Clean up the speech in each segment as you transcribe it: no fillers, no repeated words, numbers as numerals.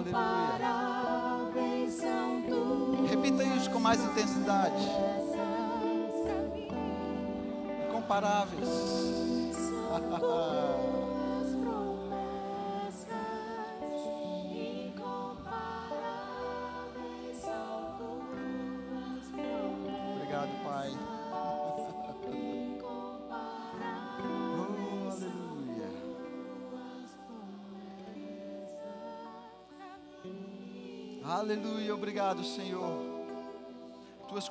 Incomparáveis são tuas. Repita isso com mais intensidade. Incomparáveis. São tuas promessas. Incomparáveis são tuas promessas. Obrigado, Pai. Oh, aleluia. Aleluia, obrigado, Senhor. Tuas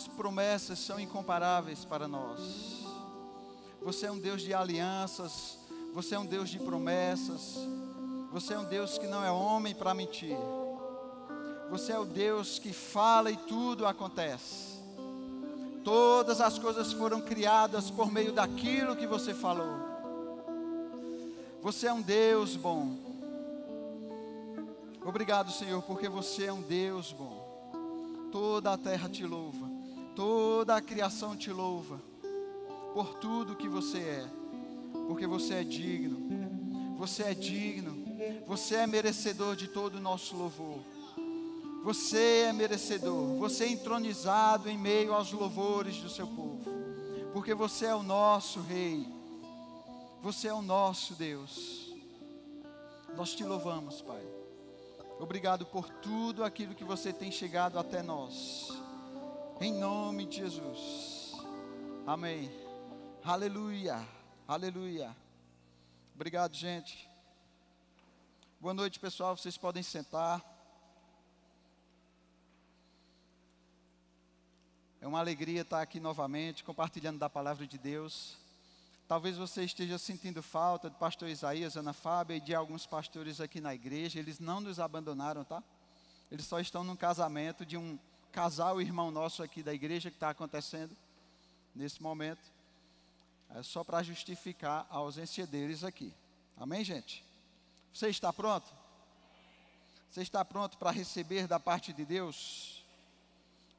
promessas são incomparáveis para nós. Você é um Deus de alianças, você é um Deus de promessas, você é um Deus que não é homem para mentir. Você é o Deus que fala e tudo acontece. Todas as coisas foram criadas por meio daquilo que você falou. Você é um Deus bom. Obrigado, Senhor, porque você é um Deus bom. Toda a terra te louva, toda a criação te louva, por tudo que você é, porque você é digno, você é digno, você é merecedor de todo o nosso louvor. Você é merecedor, você é entronizado em meio aos louvores do seu povo, porque você é o nosso Rei, você é o nosso Deus. Nós te louvamos, Pai. Obrigado por tudo aquilo que você tem chegado até nós. Em nome de Jesus. Amém. Aleluia. Aleluia. Obrigado, gente. Boa noite, pessoal. Vocês podem sentar. É uma alegria estar aqui novamente, compartilhando da palavra de Deus. Talvez você esteja sentindo falta do pastor Isaías, Ana Fábia e de alguns pastores aqui na igreja. Eles não nos abandonaram, tá? Eles só estão num casamento de um casal irmão nosso aqui da igreja que está acontecendo nesse momento. É só para justificar a ausência deles aqui. Amém, gente? Você está pronto? Você está pronto para receber da parte de Deus?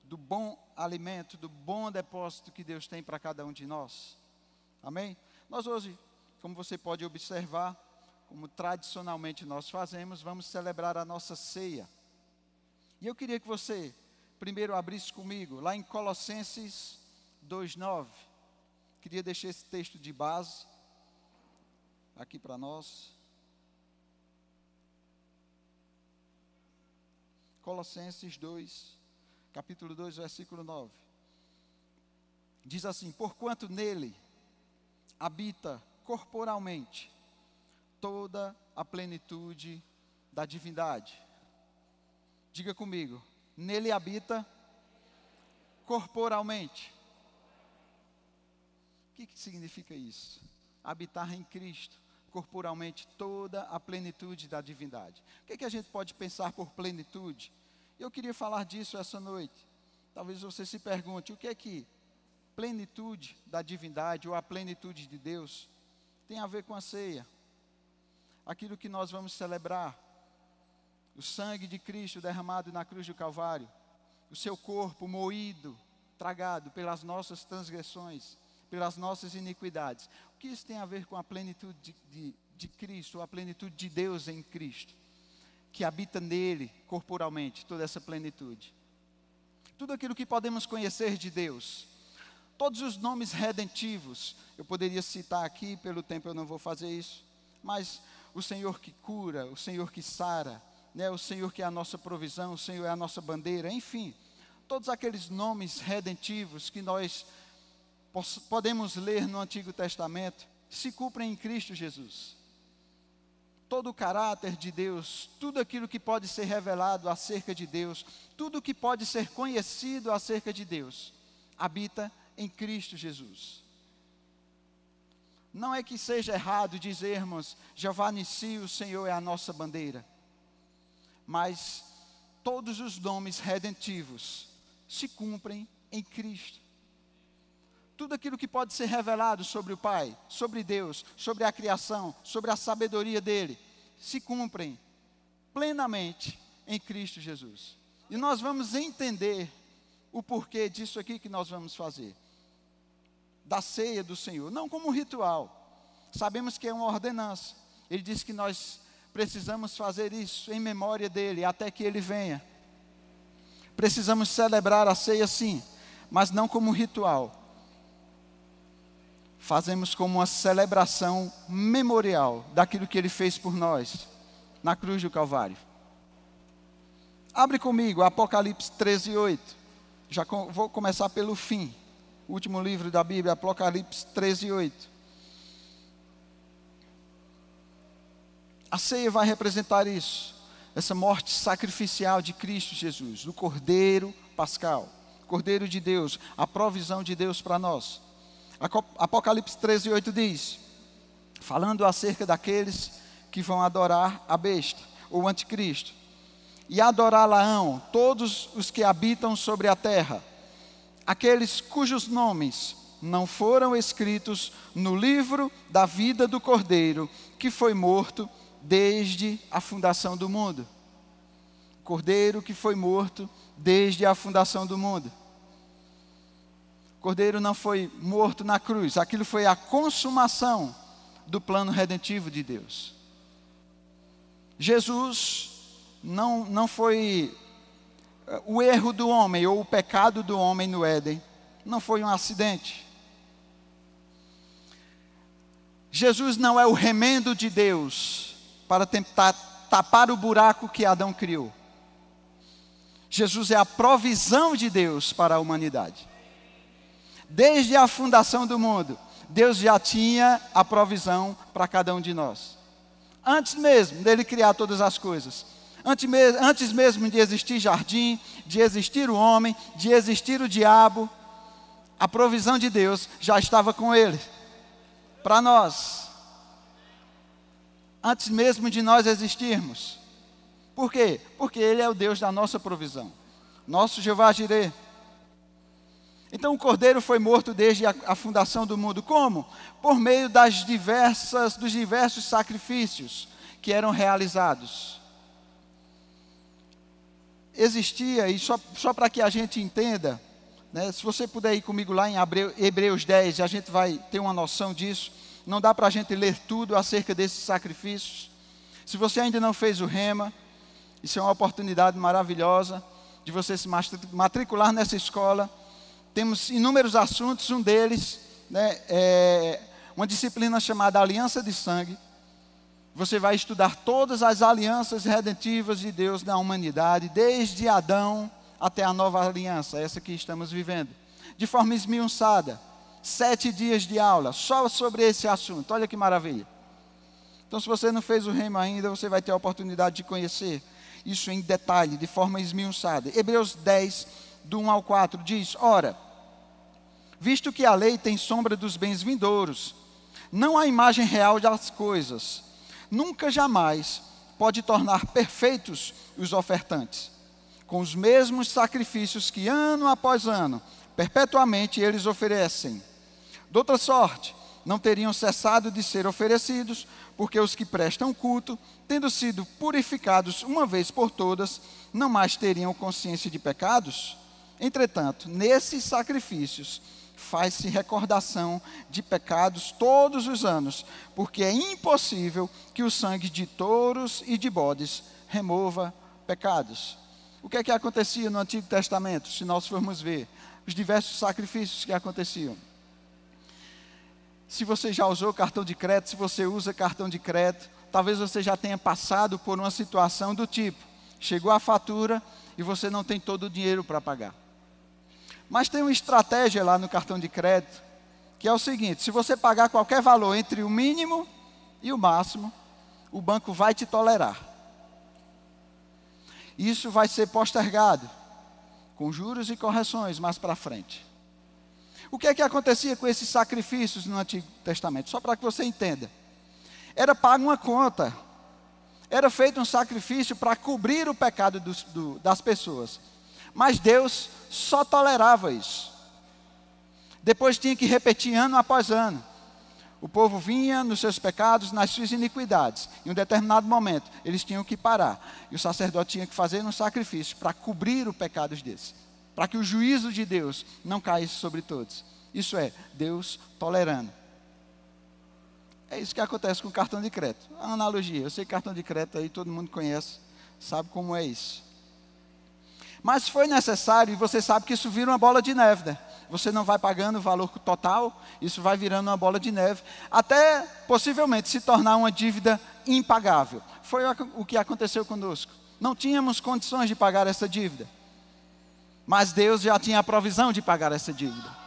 Do bom alimento, do bom depósito que Deus tem para cada um de nós? Amém? Nós hoje, como você pode observar, como tradicionalmente nós fazemos, vamos celebrar a nossa ceia. E eu queria que você primeiro abrisse comigo, lá em Colossenses 2:9. Queria deixar esse texto de base aqui para nós. Colossenses 2, capítulo 2, versículo 9. Diz assim: porquanto nele habita corporalmente toda a plenitude da divindade. Diga comigo, nele habita corporalmente. O que significa isso? Habitar em Cristo, corporalmente toda a plenitude da divindade. O que a gente pode pensar por plenitude? Eu queria falar disso essa noite. Talvez você se pergunte, o que é que plenitude da divindade ou a plenitude de Deus tem a ver com a ceia? Aquilo que nós vamos celebrar, o sangue de Cristo derramado na cruz do Calvário, o seu corpo moído, tragado pelas nossas transgressões, pelas nossas iniquidades. O que isso tem a ver com a plenitude de Cristo, ou a plenitude de Deus em Cristo, que habita nele corporalmente, toda essa plenitude? Tudo aquilo que podemos conhecer de Deus, todos os nomes redentivos, eu poderia citar aqui, pelo tempo eu não vou fazer isso, mas o Senhor que cura, o Senhor que sara, né, o Senhor que é a nossa provisão, o Senhor é a nossa bandeira, enfim, todos aqueles nomes redentivos que nós podemos ler no Antigo Testamento, se cumprem em Cristo Jesus. Todo o caráter de Deus, tudo aquilo que pode ser revelado acerca de Deus, tudo que pode ser conhecido acerca de Deus, habita em Cristo Jesus. Não é que seja errado dizermos, Jeová Nissi, o Senhor é a nossa bandeira, mas todos os nomes redentivos se cumprem em Cristo. Tudo aquilo que pode ser revelado sobre o Pai, sobre Deus, sobre a criação, sobre a sabedoria dele, se cumprem plenamente em Cristo Jesus. E nós vamos entender o porquê disso aqui que nós vamos fazer, da ceia do Senhor, não como um ritual. Sabemos que é uma ordenança. Ele diz que nós precisamos fazer isso em memória dele, até que ele venha. Precisamos celebrar a ceia sim, mas não como um ritual. Fazemos como uma celebração memorial daquilo que ele fez por nós, na cruz do Calvário. Abre comigo, Apocalipse 13:8. Vou começar pelo fim. O último livro da Bíblia, Apocalipse 13:8. A ceia vai representar isso, essa morte sacrificial de Cristo Jesus, do Cordeiro Pascal, Cordeiro de Deus, a provisão de Deus para nós. Apocalipse 13:8 diz, falando acerca daqueles que vão adorar a besta, ou anticristo, e adorá-la-ão todos os que habitam sobre a terra, aqueles cujos nomes não foram escritos no livro da vida do Cordeiro, que foi morto desde a fundação do mundo. Cordeiro que foi morto desde a fundação do mundo. Cordeiro não foi morto na cruz, aquilo foi a consumação do plano redentivo de Deus. Jesus não foi o erro do homem ou o pecado do homem no Éden, não foi um acidente. Jesus não é o remendo de Deus para tentar tapar o buraco que Adão criou. Jesus é a provisão de Deus para a humanidade. Desde a fundação do mundo, Deus já tinha a provisão para cada um de nós. Antes mesmo dele criar todas as coisas. Antes mesmo de existir jardim, de existir o homem, de existir o diabo, a provisão de Deus já estava com ele, para nós. Antes mesmo de nós existirmos. Por quê? Porque ele é o Deus da nossa provisão. Nosso Jeová Jireh. Então o Cordeiro foi morto desde a fundação do mundo. Como? Por meio dos diversos sacrifícios que eram realizados. Existia, e só para que a gente entenda, né, se você puder ir comigo lá em Hebreus 10, a gente vai ter uma noção disso. Não dá para a gente ler tudo acerca desses sacrifícios. Se você ainda não fez o rema, isso é uma oportunidade maravilhosa de você se matricular nessa escola. Temos inúmeros assuntos, um deles, né, é uma disciplina chamada Aliança de Sangue. Você vai estudar todas as alianças redentivas de Deus na humanidade, desde Adão até a nova aliança, essa que estamos vivendo, de forma esmiuçada. 7 dias de aula, só sobre esse assunto, olha que maravilha. Então, se você não fez o rema ainda, você vai ter a oportunidade de conhecer isso em detalhe, de forma esmiuçada. Hebreus 10, do 1 ao 4, diz, ora, visto que a lei tem sombra dos bens vindouros, não há imagem real das coisas, nunca jamais pode tornar perfeitos os ofertantes, com os mesmos sacrifícios que ano após ano, perpetuamente eles oferecem. De outra sorte, não teriam cessado de ser oferecidos, porque os que prestam culto, tendo sido purificados uma vez por todas, não mais teriam consciência de pecados? Entretanto, nesses sacrifícios, faz-se recordação de pecados todos os anos, porque é impossível que o sangue de touros e de bodes remova pecados. O que é que acontecia no Antigo Testamento, se nós formos ver? Os diversos sacrifícios que aconteciam. Se você já usou cartão de crédito, se você usa cartão de crédito, talvez você já tenha passado por uma situação do tipo, chegou a fatura e você não tem todo o dinheiro para pagar. Mas tem uma estratégia lá no cartão de crédito, que é o seguinte, se você pagar qualquer valor entre o mínimo e o máximo, o banco vai te tolerar. Isso vai ser postergado, com juros e correções mais para frente. O que é que acontecia com esses sacrifícios no Antigo Testamento? Só para que você entenda. Era paga uma conta. Era feito um sacrifício para cobrir o pecado das pessoas. Mas Deus só tolerava isso. Depois tinha que repetir ano após ano. O povo vinha nos seus pecados, nas suas iniquidades. Em um determinado momento, eles tinham que parar. E o sacerdote tinha que fazer um sacrifício para cobrir os pecados deles. Para que o juízo de Deus não caísse sobre todos. Isso é, Deus tolerando. É isso que acontece com o cartão de crédito. A analogia, eu sei que cartão de crédito aí todo mundo conhece, sabe como é isso. Mas foi necessário, e você sabe que isso vira uma bola de neve, né? Você não vai pagando o valor total, isso vai virando uma bola de neve, até possivelmente se tornar uma dívida impagável. Foi o que aconteceu conosco. Não tínhamos condições de pagar essa dívida, mas Deus já tinha a provisão de pagar essa dívida.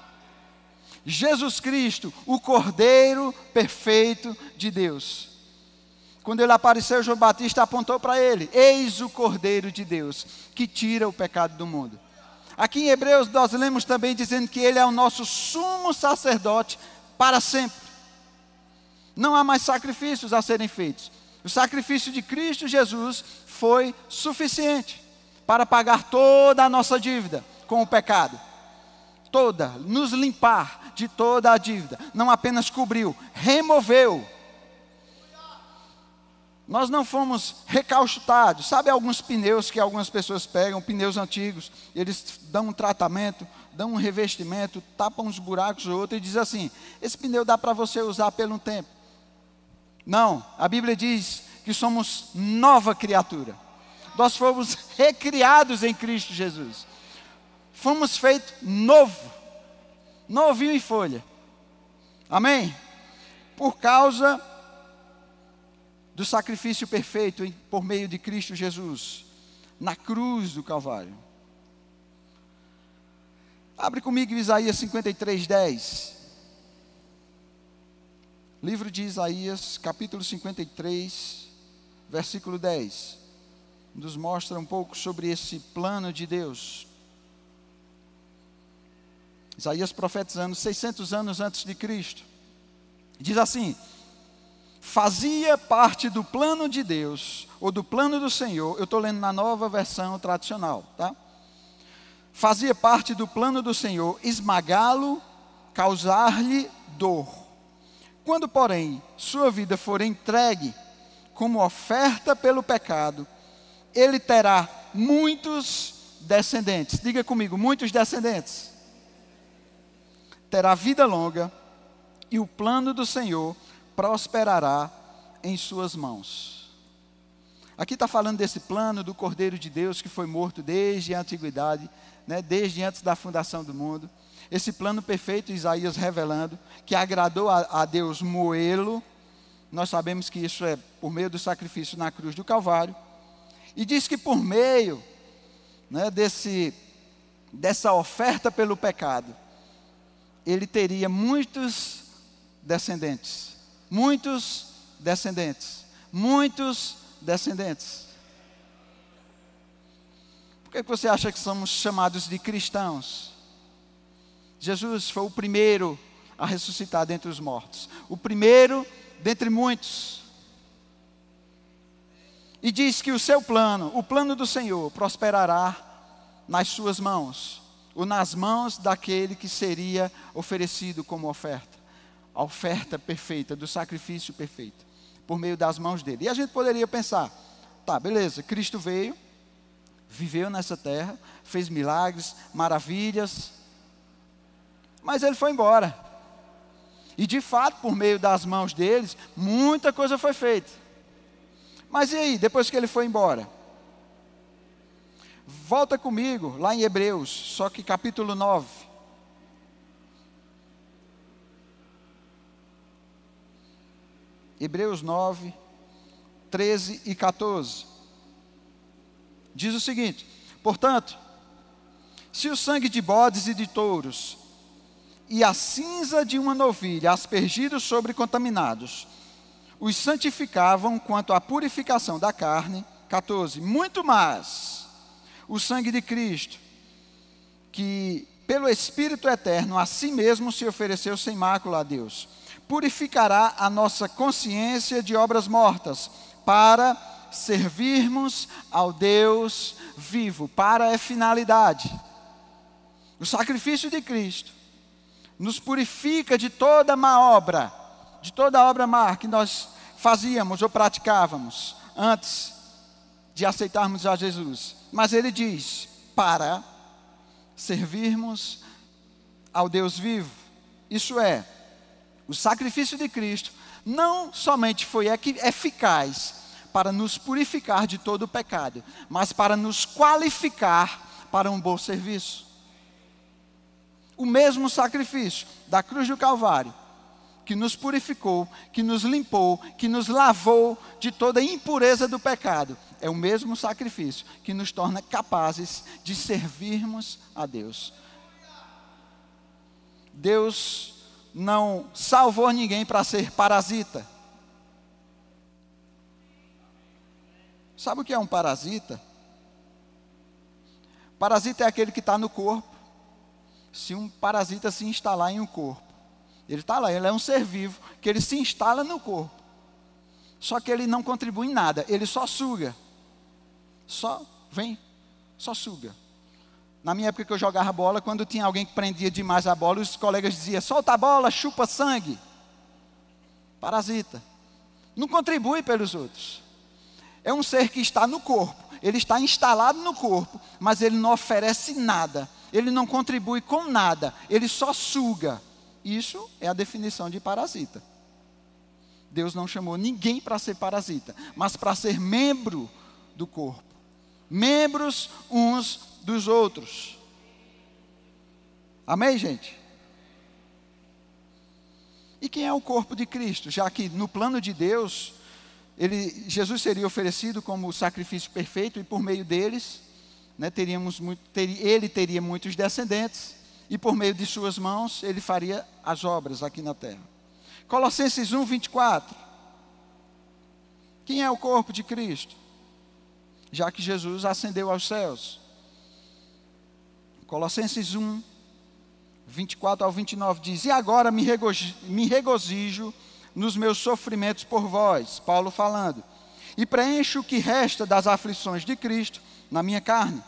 Jesus Cristo, o Cordeiro perfeito de Deus. Quando ele apareceu, João Batista apontou para ele: eis o Cordeiro de Deus, que tira o pecado do mundo. Aqui em Hebreus nós lemos também dizendo que ele é o nosso sumo sacerdote para sempre. Não há mais sacrifícios a serem feitos. O sacrifício de Cristo Jesus foi suficiente para pagar toda a nossa dívida com o pecado. Toda, nos limpar de toda a dívida. Não apenas cobriu, removeu. Nós não fomos recauchutados. Sabe alguns pneus que algumas pessoas pegam, pneus antigos, eles dão um tratamento, dão um revestimento, tapam uns buracos ou outro e dizem assim: esse pneu dá para você usar por um tempo. Não, a Bíblia diz que somos nova criatura. Nós fomos recriados em Cristo Jesus. Fomos feitos novo, novinho em folha. Amém? Por causa do sacrifício perfeito por meio de Cristo Jesus, na cruz do Calvário. Abre comigo Isaías 53:10. Livro de Isaías, capítulo 53, versículo 10. Nos mostra um pouco sobre esse plano de Deus. Isaías profetizando 600 anos antes de Cristo. Diz assim: fazia parte do plano de Deus, ou do plano do Senhor, eu estou lendo na nova versão tradicional, tá? Fazia parte do plano do Senhor esmagá-lo, causar-lhe dor. Quando, porém, sua vida for entregue como oferta pelo pecado, ele terá muitos descendentes. Diga comigo, muitos descendentes. Terá vida longa, e o plano do Senhor prosperará em suas mãos. Aqui está falando desse plano do Cordeiro de Deus que foi morto desde a antiguidade, né, desde antes da fundação do mundo. Esse plano perfeito, Isaías revelando, que agradou a Deus moê-lo. Nós sabemos que isso é por meio do sacrifício na cruz do Calvário. E diz que por meio, né, dessa oferta pelo pecado, ele teria muitos descendentes. Muitos descendentes. Muitos descendentes. Por que você acha que somos chamados de cristãos? Jesus foi o primeiro a ressuscitar dentre os mortos. O primeiro dentre muitos. E diz que o seu plano, o plano do Senhor, prosperará nas suas mãos, ou nas mãos daquele que seria oferecido como oferta. A oferta perfeita, do sacrifício perfeito, por meio das mãos dele. E a gente poderia pensar: tá, beleza, Cristo veio, viveu nessa terra, fez milagres, maravilhas, mas ele foi embora. E de fato, por meio das mãos deles, muita coisa foi feita. Mas e aí, depois que ele foi embora? Volta comigo, lá em Hebreus, só que capítulo 9. Hebreus 9, 13 e 14. Diz o seguinte: portanto, se o sangue de bodes e de touros e a cinza de uma novilha aspergidos sobre contaminados os santificavam quanto à purificação da carne, 14, muito mais o sangue de Cristo, que pelo Espírito eterno a si mesmo se ofereceu sem mácula a Deus, purificará a nossa consciência de obras mortas, para servirmos ao Deus vivo. Para é finalidade. O sacrifício de Cristo nos purifica de toda má obra, de toda obra má que nós fazíamos ou praticávamos antes de aceitarmos a Jesus. Mas ele diz: para servirmos ao Deus vivo. Isso é, o sacrifício de Cristo não somente foi eficaz para nos purificar de todo o pecado, mas para nos qualificar para um bom serviço. O mesmo sacrifício da cruz do Calvário, que nos purificou, que nos limpou, que nos lavou de toda a impureza do pecado, é o mesmo sacrifício que nos torna capazes de servirmos a Deus. Deus não salvou ninguém para ser parasita. Sabe o que é um parasita? Parasita é aquele que está no corpo. Se um parasita se instalar em um corpo, ele está lá, ele é um ser vivo, que ele se instala no corpo. Só que ele não contribui em nada, ele só suga. Só vem, só suga. Na minha época que eu jogava bola, quando tinha alguém que prendia demais a bola, os colegas diziam, solta a bola, chupa sangue. Parasita. Não contribui pelos outros. É um ser que está no corpo, ele está instalado no corpo, mas ele não oferece nada, ele não contribui com nada, ele só suga. Isso é a definição de parasita. Deus não chamou ninguém para ser parasita, mas para ser membro do corpo. Membros uns dos outros. Amém, gente? E quem é o corpo de Cristo? Já que no plano de Deus, Jesus seria oferecido como sacrifício perfeito, e por meio deles, né, ele teria muitos descendentes, e por meio de suas mãos, ele faria as obras aqui na terra. Colossenses 1, 24. Quem é o corpo de Cristo? Já que Jesus ascendeu aos céus. Colossenses 1, 24 ao 29 diz, e agora me regozijo nos meus sofrimentos por vós, Paulo falando, e preencho o que resta das aflições de Cristo na minha carne,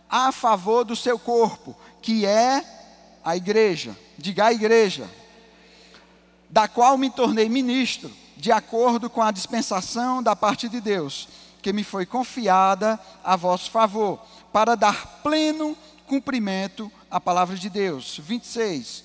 a favor do seu corpo, que é a igreja, diga a igreja, da qual me tornei ministro, de acordo com a dispensação da parte de Deus, que me foi confiada a vosso favor, para dar pleno cumprimento à palavra de Deus. 26.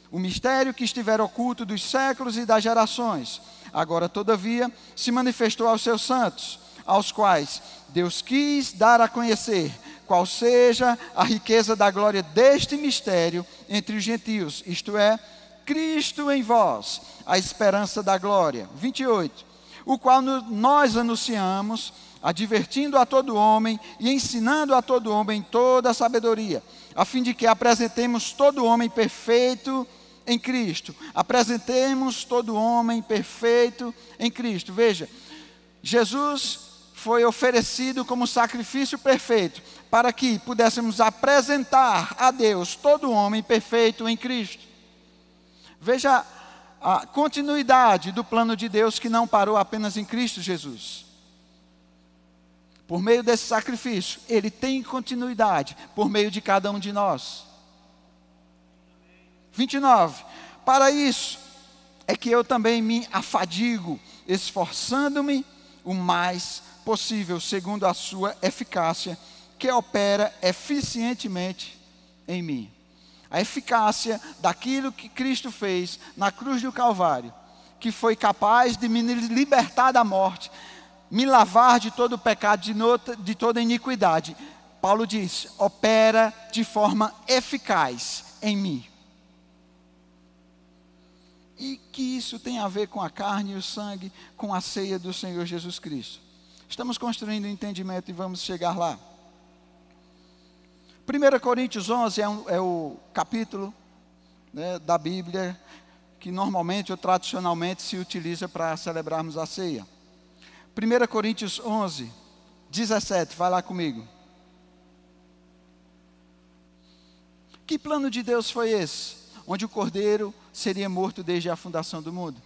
O mistério que estiver oculto dos séculos e das gerações, agora todavia se manifestou aos seus santos, aos quais Deus quis dar a conhecer qual seja a riqueza da glória deste mistério entre os gentios, isto é, Cristo em vós, a esperança da glória. 28. O qual nós anunciamos, advertindo a todo homem e ensinando a todo homem toda a sabedoria, a fim de que apresentemos todo homem perfeito em Cristo. Apresentemos todo homem perfeito em Cristo. Veja, Jesus foi oferecido como sacrifício perfeito, para que pudéssemos apresentar a Deus todo homem perfeito em Cristo. Veja a continuidade do plano de Deus, que não parou apenas em Cristo Jesus. Por meio desse sacrifício, ele tem continuidade por meio de cada um de nós. 29. Para isso é que eu também me afadigo, esforçando-me o mais possível, segundo a sua eficácia, que opera eficientemente em mim. A eficácia daquilo que Cristo fez na cruz do Calvário, que foi capaz de me libertar da morte, me lavar de todo o pecado, de toda iniquidade. Paulo diz, opera de forma eficaz em mim. E que isso tem a ver com a carne e o sangue, com a ceia do Senhor Jesus Cristo. Estamos construindo um entendimento e vamos chegar lá. 1 Coríntios 11 é o capítulo, né, da Bíblia que normalmente ou tradicionalmente se utiliza para celebrarmos a ceia. 1 Coríntios 11, 17, vai lá comigo. Que plano de Deus foi esse? Onde o Cordeiro seria morto desde a fundação do mundo?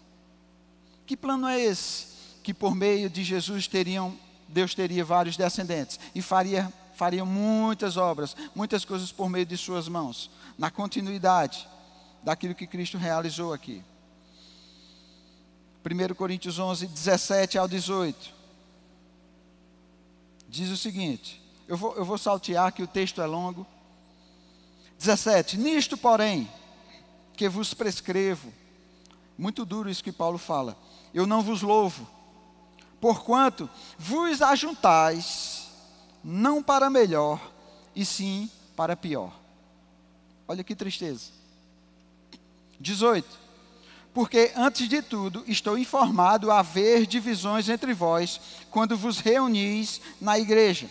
Que plano é esse? Que por meio de Jesus Deus teria vários descendentes e fariam muitas obras, muitas coisas por meio de suas mãos, na continuidade daquilo que Cristo realizou aqui. 1 Coríntios 11, 17 ao 18. Diz o seguinte, eu vou saltear que o texto é longo. 17, nisto porém, que vos prescrevo, Muito duro isso que Paulo fala. Eu não vos louvo, porquanto vos ajuntais, não para melhor, e sim para pior. Olha que tristeza. 18. Porque antes de tudo estou informado a haver divisões entre vós, quando vos reunis na igreja.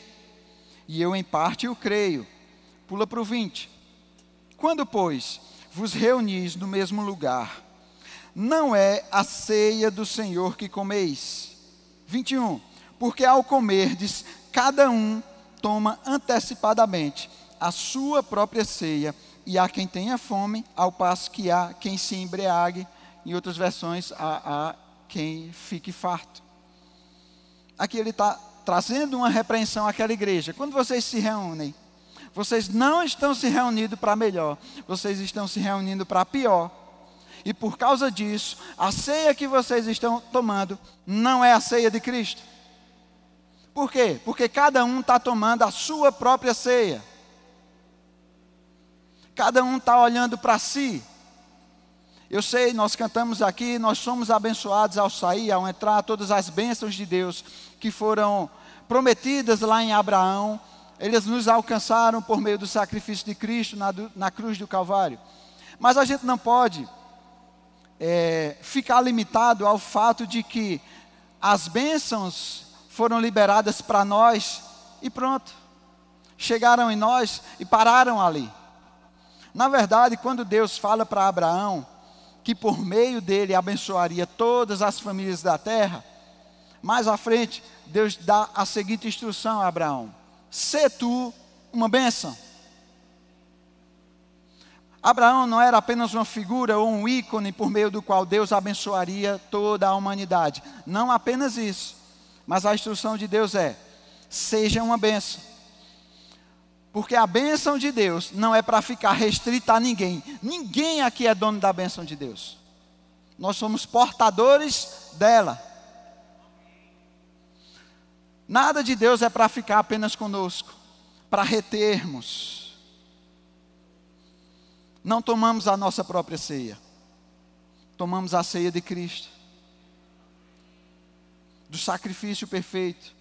E eu em parte o creio. Pula para o 20. Quando, pois, vos reunis no mesmo lugar, não é a ceia do Senhor que comeis. 21. Porque ao comerdes, cada um toma antecipadamente a sua própria ceia, e há quem tenha fome, ao passo que há quem se embriague. Em outras versões, há quem fique farto. Aqui ele está trazendo uma repreensão àquela igreja. Quando vocês se reúnem, vocês não estão se reunindo para melhor, vocês estão se reunindo para pior. E por causa disso, a ceia que vocês estão tomando não é a ceia de Cristo. Por quê? Porque cada um está tomando a sua própria ceia. Cada um está olhando para si. Eu sei, nós cantamos aqui, nós somos abençoados ao sair, ao entrar, todas as bênçãos de Deus que foram prometidas lá em Abraão, eles nos alcançaram por meio do sacrifício de Cristo na cruz do Calvário. Mas a gente não pode ficar limitado ao fato de que as bênçãos foram liberadas para nós e pronto. Chegaram em nós e pararam ali. Na verdade, quando Deus fala para Abraão que por meio dele abençoaria todas as famílias da terra, mais à frente, Deus dá a seguinte instrução a Abraão: sê tu uma bênção. Abraão não era apenas uma figura ou um ícone por meio do qual Deus abençoaria toda a humanidade. Não apenas isso, mas a instrução de Deus é: seja uma bênção. Porque a bênção de Deus não é para ficar restrita a ninguém. Ninguém aqui é dono da bênção de Deus. Nós somos portadores dela. Nada de Deus é para ficar apenas conosco, para retermos. Não tomamos a nossa própria ceia. Tomamos a ceia de Cristo, do sacrifício perfeito.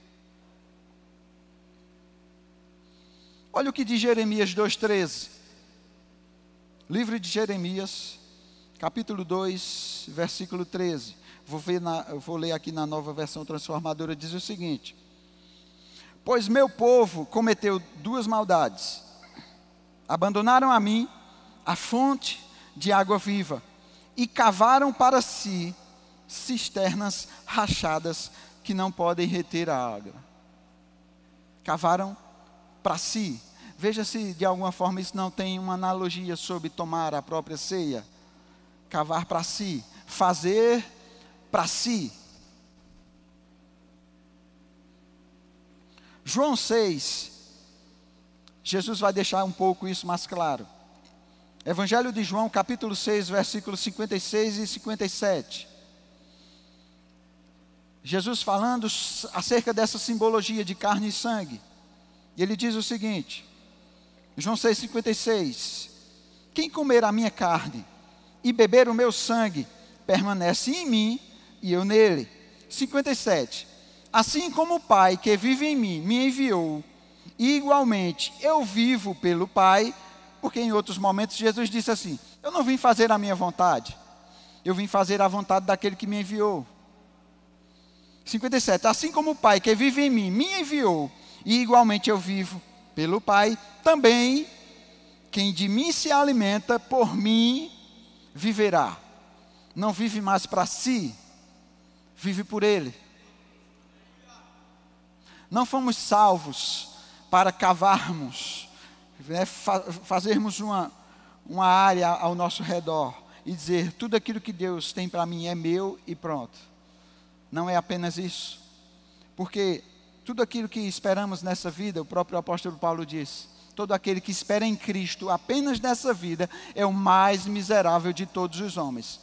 Olha o que diz Jeremias 2,13. Livro de Jeremias, capítulo 2, versículo 13. Vou ler aqui na Nova Versão Transformadora, diz o seguinte: pois meu povo cometeu duas maldades. Abandonaram a mim a fonte de água viva, e cavaram para si cisternas rachadas que não podem reter a água. Cavaram para si. Veja se de alguma forma isso não tem uma analogia sobre tomar a própria ceia. Cavar para si, fazer para si. João 6, Jesus vai deixar um pouco isso mais claro. Evangelho de João, capítulo 6, versículos 56 e 57. Jesus falando acerca dessa simbologia de carne e sangue. E ele diz o seguinte, João 6,56: quem comer a minha carne e beber o meu sangue, permanece em mim e eu nele. 57. Assim como o Pai que vive em mim me enviou, e igualmente eu vivo pelo Pai, porque em outros momentos Jesus disse assim: eu não vim fazer a minha vontade, eu vim fazer a vontade daquele que me enviou. 57. Assim como o Pai que vive em mim me enviou, e igualmente eu vivo pelo Pai, também quem de mim se alimenta, por mim viverá. Não vive mais para si, vive por Ele. Não fomos salvos para cavarmos, fazermos uma área ao nosso redor e dizer: tudo aquilo que Deus tem para mim é meu e pronto. Não é apenas isso, porque tudo aquilo que esperamos nessa vida, o próprio apóstolo Paulo diz: todo aquele que espera em Cristo apenas nessa vida é o mais miserável de todos os homens.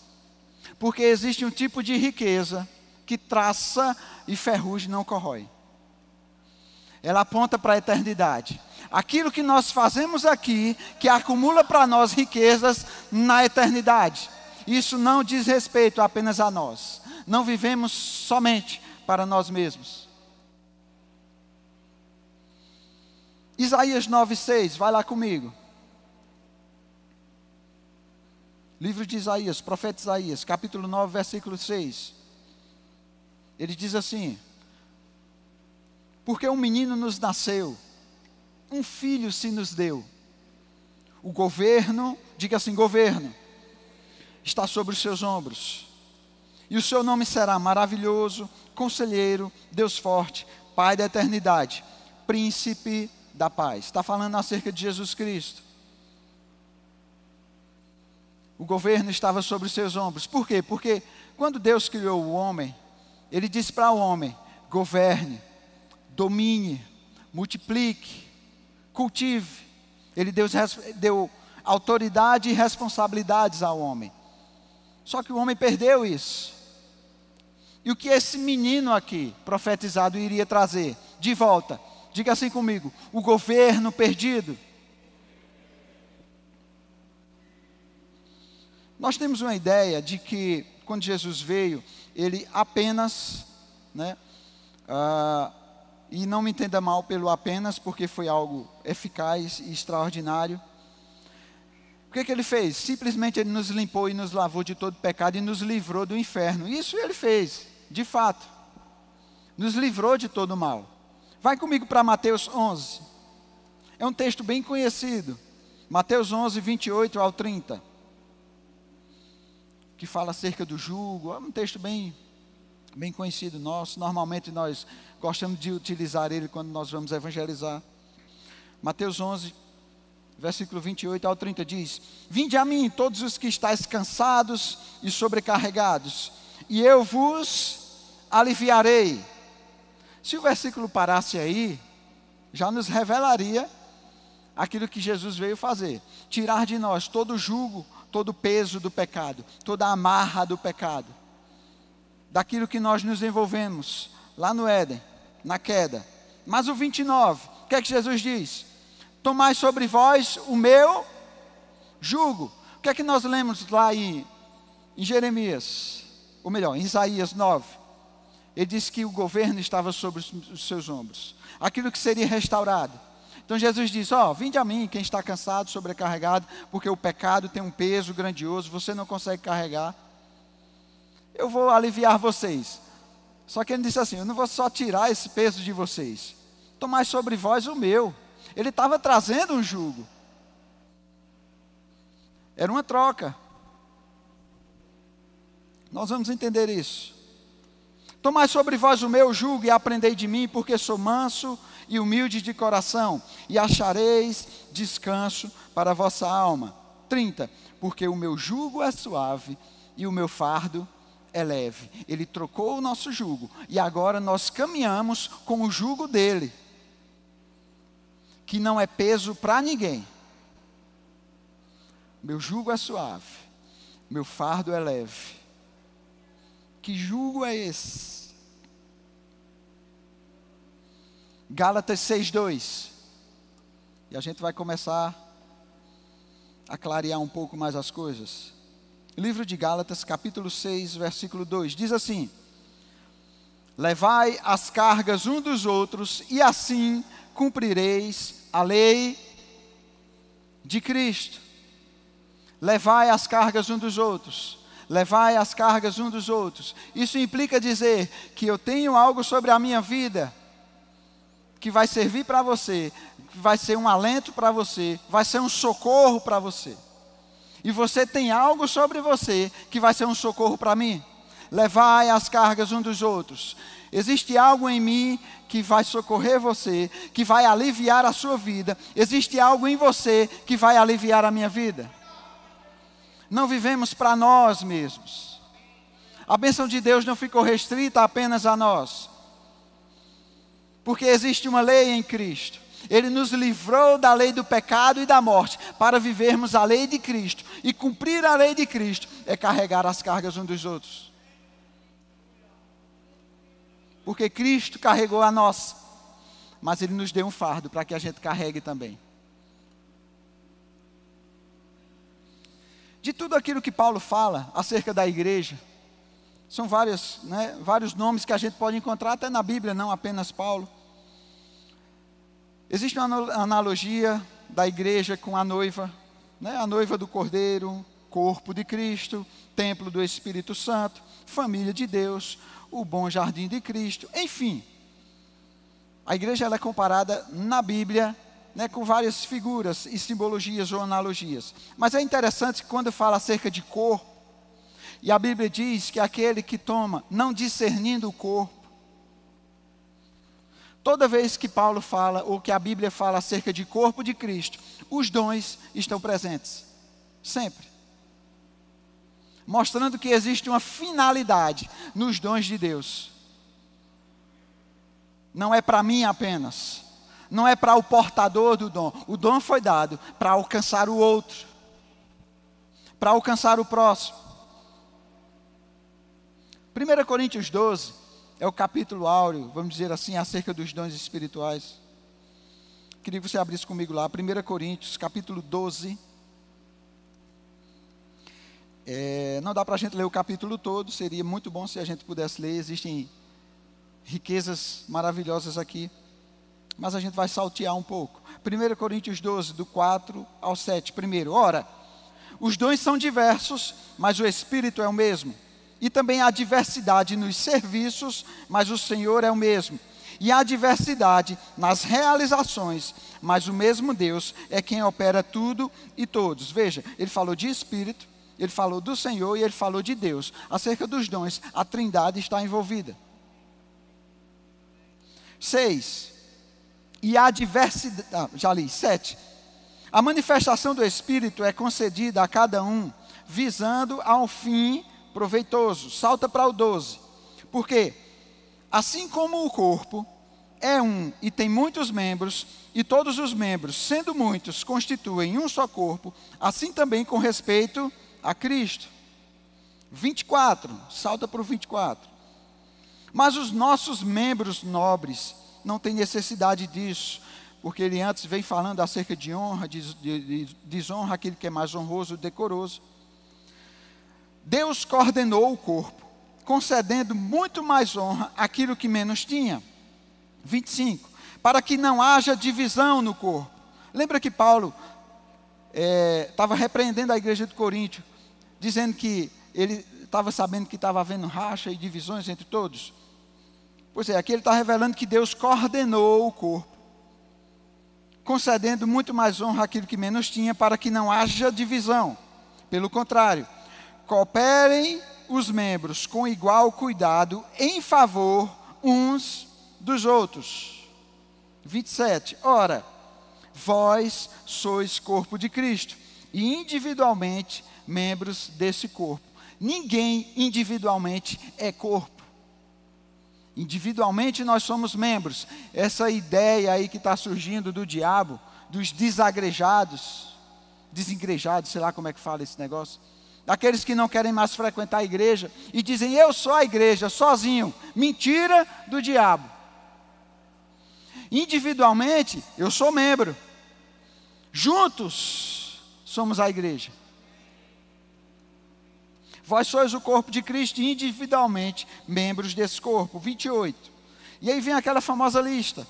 Porque existe um tipo de riqueza que traça e ferrugem não corrói. Ela aponta para a eternidade. Aquilo que nós fazemos aqui, que acumula para nós riquezas na eternidade. Isso não diz respeito apenas a nós. Não vivemos somente para nós mesmos. Isaías 9:6, vai lá comigo. Livro de Isaías, profeta Isaías, capítulo 9, versículo 6. Ele diz assim: porque um menino nos nasceu, um filho se nos deu. O governo, diga assim, governo, está sobre os seus ombros. E o seu nome será maravilhoso, conselheiro, Deus forte, Pai da eternidade, príncipe da paz. Está falando acerca de Jesus Cristo. O governo estava sobre os seus ombros. Por quê? Porque quando Deus criou o homem, Ele disse para o homem: governe, domine, multiplique, cultive. Ele deu autoridade e responsabilidades ao homem. Só que o homem perdeu isso. E o que esse menino aqui, profetizado, iria trazer de volta? Diga assim comigo: o governo perdido. Nós temos uma ideia de que, quando Jesus veio, Ele apenas, e não me entenda mal pelo apenas, porque foi algo eficaz e extraordinário. O que Ele fez? Simplesmente Ele nos limpou e nos lavou de todo pecado e nos livrou do inferno. Isso Ele fez, de fato. Nos livrou de todo mal. Vai comigo para Mateus 11. É um texto bem conhecido. Mateus 11, 28 ao 30. Que fala acerca do jugo. É um texto bem conhecido nosso. Normalmente nós gostamos de utilizar ele quando nós vamos evangelizar. Mateus 11, versículo 28 ao 30 diz: vinde a mim todos os que estáis cansados e sobrecarregados, e eu vos aliviarei. Se o versículo parasse aí, já nos revelaria aquilo que Jesus veio fazer: tirar de nós todo o jugo, todo o peso do pecado, toda a amarra do pecado, daquilo que nós nos envolvemos lá no Éden, na queda. Mas o 29, o que é que Jesus diz? Tomai sobre vós o meu jugo. O que é que nós lemos lá em Jeremias, ou melhor, em Isaías 9? Ele disse que o governo estava sobre os seus ombros, aquilo que seria restaurado. Então Jesus diz: vinde a mim quem está cansado, sobrecarregado, porque o pecado tem um peso grandioso, você não consegue carregar. Eu vou aliviar vocês. Só que ele disse assim: eu não vou só tirar esse peso de vocês, tomai sobre vós o meu. Ele estava trazendo um jugo. Era uma troca. Nós vamos entender isso. Tomai sobre vós o meu jugo e aprendei de mim, porque sou manso e humilde de coração, e achareis descanso para a vossa alma. 30. Porque o meu jugo é suave e o meu fardo é leve. Ele trocou o nosso jugo e agora nós caminhamos com o jugo dele, que não é peso para ninguém. Meu jugo é suave, meu fardo é leve. Que jugo é esse? Gálatas 6:2. E a gente vai começar a clarear um pouco mais as coisas. Livro de Gálatas, capítulo 6, versículo 2. Diz assim: levai as cargas um dos outros, e assim cumprireis a lei de Cristo. Levai as cargas um dos outros. Levai as cargas um dos outros. Isso implica dizer que eu tenho algo sobre a minha vida que vai servir para você, que vai ser um alento para você, vai ser um socorro para você. E você tem algo sobre você que vai ser um socorro para mim. Levai as cargas um dos outros. Existe algo em mim que vai socorrer você, que vai aliviar a sua vida. Existe algo em você que vai aliviar a minha vida. Não vivemos para nós mesmos. A bênção de Deus não ficou restrita apenas a nós. Porque existe uma lei em Cristo. Ele nos livrou da lei do pecado e da morte, para vivermos a lei de Cristo. E cumprir a lei de Cristo é carregar as cargas uns dos outros. Porque Cristo carregou a nossa, mas Ele nos deu um fardo para que a gente carregue também. de tudo aquilo que Paulo fala acerca da igreja. São vários nomes que a gente pode encontrar até na Bíblia, não apenas Paulo. Existe uma analogia da igreja com a noiva, a noiva do Cordeiro, corpo de Cristo, templo do Espírito Santo, família de Deus, o bom jardim de Cristo, enfim. A igreja ela é comparada na Bíblia, com várias figuras e simbologias ou analogias. Mas é interessante que quando fala acerca de corpo, e a Bíblia diz que aquele que toma, não discernindo o corpo, toda vez que Paulo fala, ou que a Bíblia fala acerca de corpo de Cristo, os dons estão presentes, sempre. Mostrando que existe uma finalidade nos dons de Deus. Não é para mim apenas, não é para o portador do dom. O dom foi dado para alcançar o outro, para alcançar o próximo. 1 Coríntios 12 é o capítulo áureo, vamos dizer assim, acerca dos dons espirituais. Queria que você abrisse comigo lá, 1 Coríntios, capítulo 12. Não dá para a gente ler o capítulo todo, seria muito bom se a gente pudesse ler, existem riquezas maravilhosas aqui, mas a gente vai saltear um pouco. 1 Coríntios 12, do 4 ao 7, primeiro. Ora, os dons são diversos, mas o Espírito é o mesmo. E também há diversidade nos serviços, mas o Senhor é o mesmo. E há diversidade nas realizações, mas o mesmo Deus é quem opera tudo e todos. Veja, ele falou de Espírito, ele falou do Senhor e ele falou de Deus. Acerca dos dons, a Trindade está envolvida. 6. E há diversidade, já li, 7. A manifestação do Espírito é concedida a cada um, visando ao fim proveitoso. Salta para o 12. Porque, assim como o corpo é um e tem muitos membros, e todos os membros, sendo muitos, constituem um só corpo, assim também com respeito a Cristo. 24, salta para o 24. Mas os nossos membros nobres não têm necessidade disso, porque ele antes vem falando acerca de honra, de desonra, aquele que é mais honroso, decoroso. Deus coordenou o corpo, concedendo muito mais honra àquilo que menos tinha. 25. Para que não haja divisão no corpo. Lembra que Paulo estava repreendendo a igreja de Coríntio, dizendo que ele estava sabendo que estava havendo racha e divisões entre todos? Pois é, aqui ele está revelando que Deus coordenou o corpo, concedendo muito mais honra àquilo que menos tinha, para que não haja divisão. Pelo contrário, cooperem os membros com igual cuidado em favor uns dos outros. 27. Ora, vós sois corpo de Cristo, e individualmente membros desse corpo. Ninguém individualmente é corpo. Individualmente nós somos membros. Essa ideia aí que está surgindo do diabo, dos desagrejados, desengrejados, sei lá como é que fala esse negócio, daqueles que não querem mais frequentar a igreja e dizem, eu sou a igreja, sozinho. Mentira do diabo. Individualmente, eu sou membro. Juntos, somos a igreja. Vós sois o corpo de Cristo e individualmente membros desse corpo. 28. E aí vem aquela famosa lista.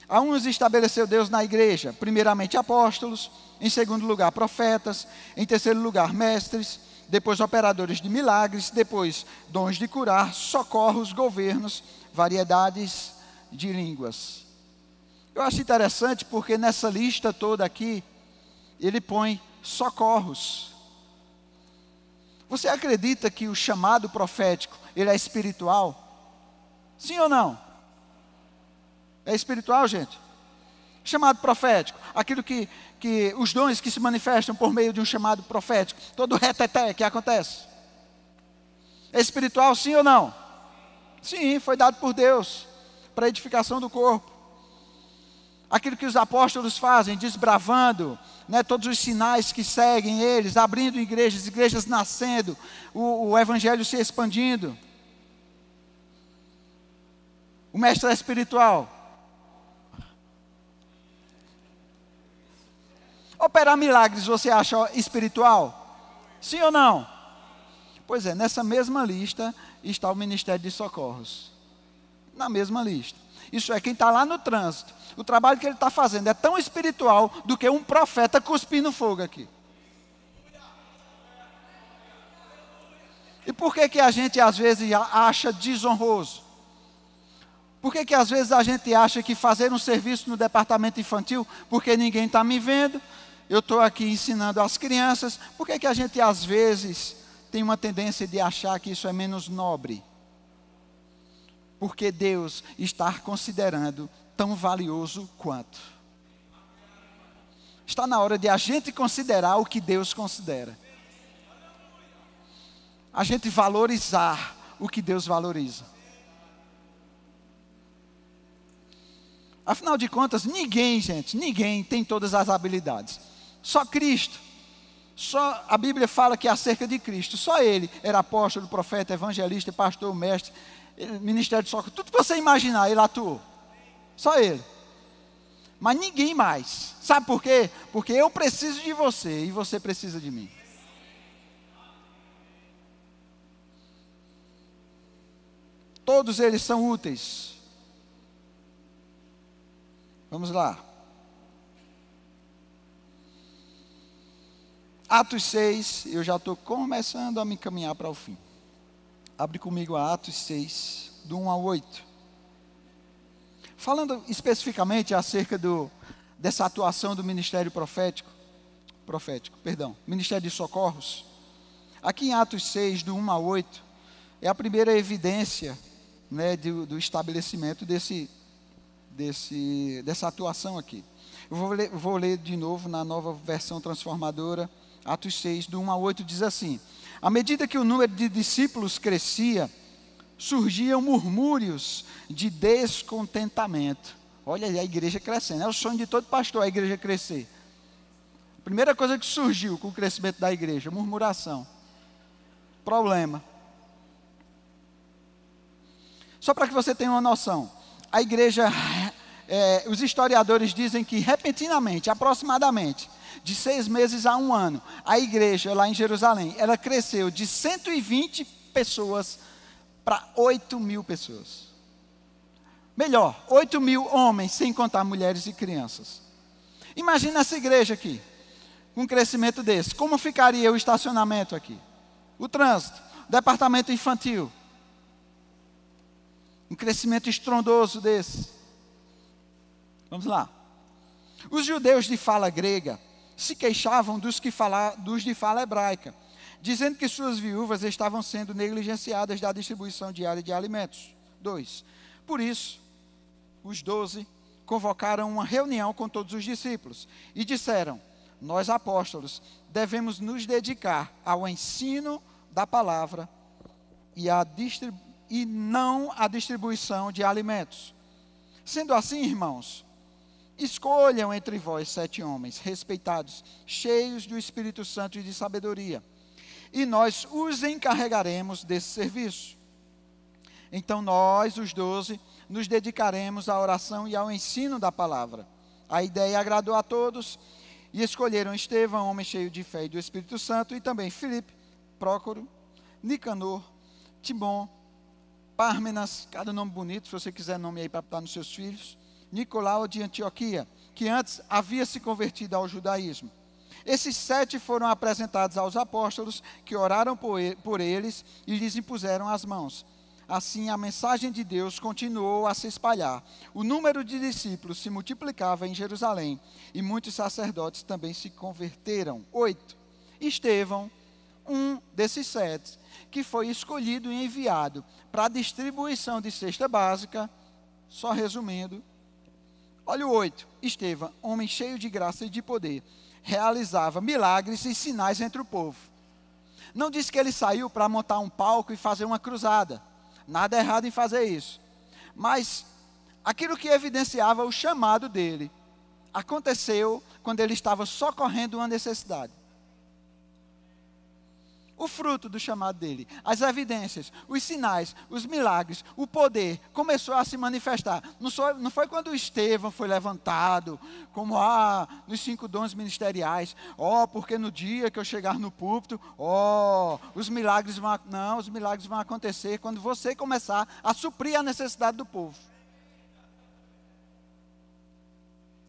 A uns estabeleceu Deus na igreja, primeiramente apóstolos, em segundo lugar profetas, em terceiro lugar mestres, depois operadores de milagres, depois dons de curar, socorros, governos, variedades de línguas. Eu acho interessante porque nessa lista toda aqui, ele põe socorros. Você acredita que o chamado profético, ele é espiritual? Sim ou não? É espiritual, gente? Chamado profético, aquilo que os dons que se manifestam por meio de um chamado profético, todo o reteté que acontece. É espiritual, sim ou não? Sim, foi dado por Deus, para a edificação do corpo. Aquilo que os apóstolos fazem, desbravando, todos os sinais que seguem eles, abrindo igrejas nascendo, o evangelho se expandindo. O mestre é espiritual. Operar milagres, você acha espiritual? Sim ou não? Pois é, nessa mesma lista está o Ministério de Socorros. Na mesma lista. Isso é, quem está lá no trânsito. O trabalho que ele está fazendo é tão espiritual do que um profeta cuspindo fogo aqui. E por que a gente às vezes acha desonroso? Por que às vezes a gente acha que fazer um serviço no departamento infantil, porque ninguém está me vendo, eu estou aqui ensinando as crianças, por que a gente às vezes tem uma tendência de achar que isso é menos nobre? Porque Deus está considerando tão valioso quanto. Está na hora de a gente considerar o que Deus considera. A gente valorizar o que Deus valoriza. Afinal de contas, ninguém tem todas as habilidades. Só Cristo. Só a Bíblia fala que acerca de Cristo, só Ele era apóstolo, profeta, evangelista, pastor, mestre, ministério de socorro, tudo que você imaginar, Ele atuou. Só Ele. Mas ninguém mais. Sabe por quê? Porque eu preciso de você e você precisa de mim. Todos eles são úteis. Vamos lá. Atos 6, eu já estou começando a me encaminhar para o fim. Abre comigo a Atos 6, do 1 ao 8. Falando especificamente acerca dessa atuação do ministério ministério de socorros. Aqui em Atos 6, do 1 ao 8, é a primeira evidência, né, do estabelecimento dessa atuação aqui. Eu vou ler de novo na nova versão transformadora. Atos 6, do 1 a 8, diz assim: à medida que o número de discípulos crescia, surgiam murmúrios de descontentamento. Olha aí a igreja crescendo, é o sonho de todo pastor a igreja crescer. A primeira coisa que surgiu com o crescimento da igreja, murmuração. Problema. Só para que você tenha uma noção, a igreja, os historiadores dizem que repentinamente, aproximadamente, de 6 meses a 1 ano, a igreja lá em Jerusalém, ela cresceu de 120 pessoas para 8.000 pessoas. Melhor, 8.000 homens, sem contar mulheres e crianças. Imagina essa igreja aqui, com um crescimento desse. Como ficaria o estacionamento aqui? O trânsito, o departamento infantil. Um crescimento estrondoso desse. Vamos lá. Os judeus de fala grega se queixavam dos de fala hebraica, dizendo que suas viúvas estavam sendo negligenciadas da distribuição diária de alimentos. 2. Por isso, os 12 convocaram uma reunião com todos os discípulos e disseram: nós apóstolos devemos nos dedicar ao ensino da palavra e não à distribuição de alimentos. Sendo assim, irmãos, escolham entre vós 7 homens respeitados, cheios do Espírito Santo e de sabedoria, e nós os encarregaremos desse serviço. Então nós, os 12, nos dedicaremos à oração e ao ensino da palavra. A ideia agradou a todos, e escolheram Estevão, homem cheio de fé e do Espírito Santo, e também Filipe, Prócoro, Nicanor, Timon, Pármenas, cada nome bonito, se você quiser nome aí para botar nos seus filhos, Nicolau de Antioquia, que antes havia se convertido ao judaísmo. Esses 7 foram apresentados aos apóstolos, que oraram por eles e lhes impuseram as mãos. Assim, a mensagem de Deus continuou a se espalhar. O número de discípulos se multiplicava em Jerusalém, e muitos sacerdotes também se converteram. 8. Estevão, um desses 7, que foi escolhido e enviado para a distribuição de cesta básica, só resumindo. Olha o 8. Estevão, homem cheio de graça e de poder, realizava milagres e sinais entre o povo. Não disse que ele saiu para montar um palco e fazer uma cruzada. Nada errado em fazer isso. Mas aquilo que evidenciava o chamado dele aconteceu quando ele estava socorrendo uma necessidade. O fruto do chamado dele, as evidências, os sinais, os milagres, o poder começou a se manifestar. Não foi quando Estevão foi levantado, como nos 5 dons ministeriais. Porque no dia que eu chegar no púlpito, os milagres vão... Não, os milagres vão acontecer quando você começar a suprir a necessidade do povo.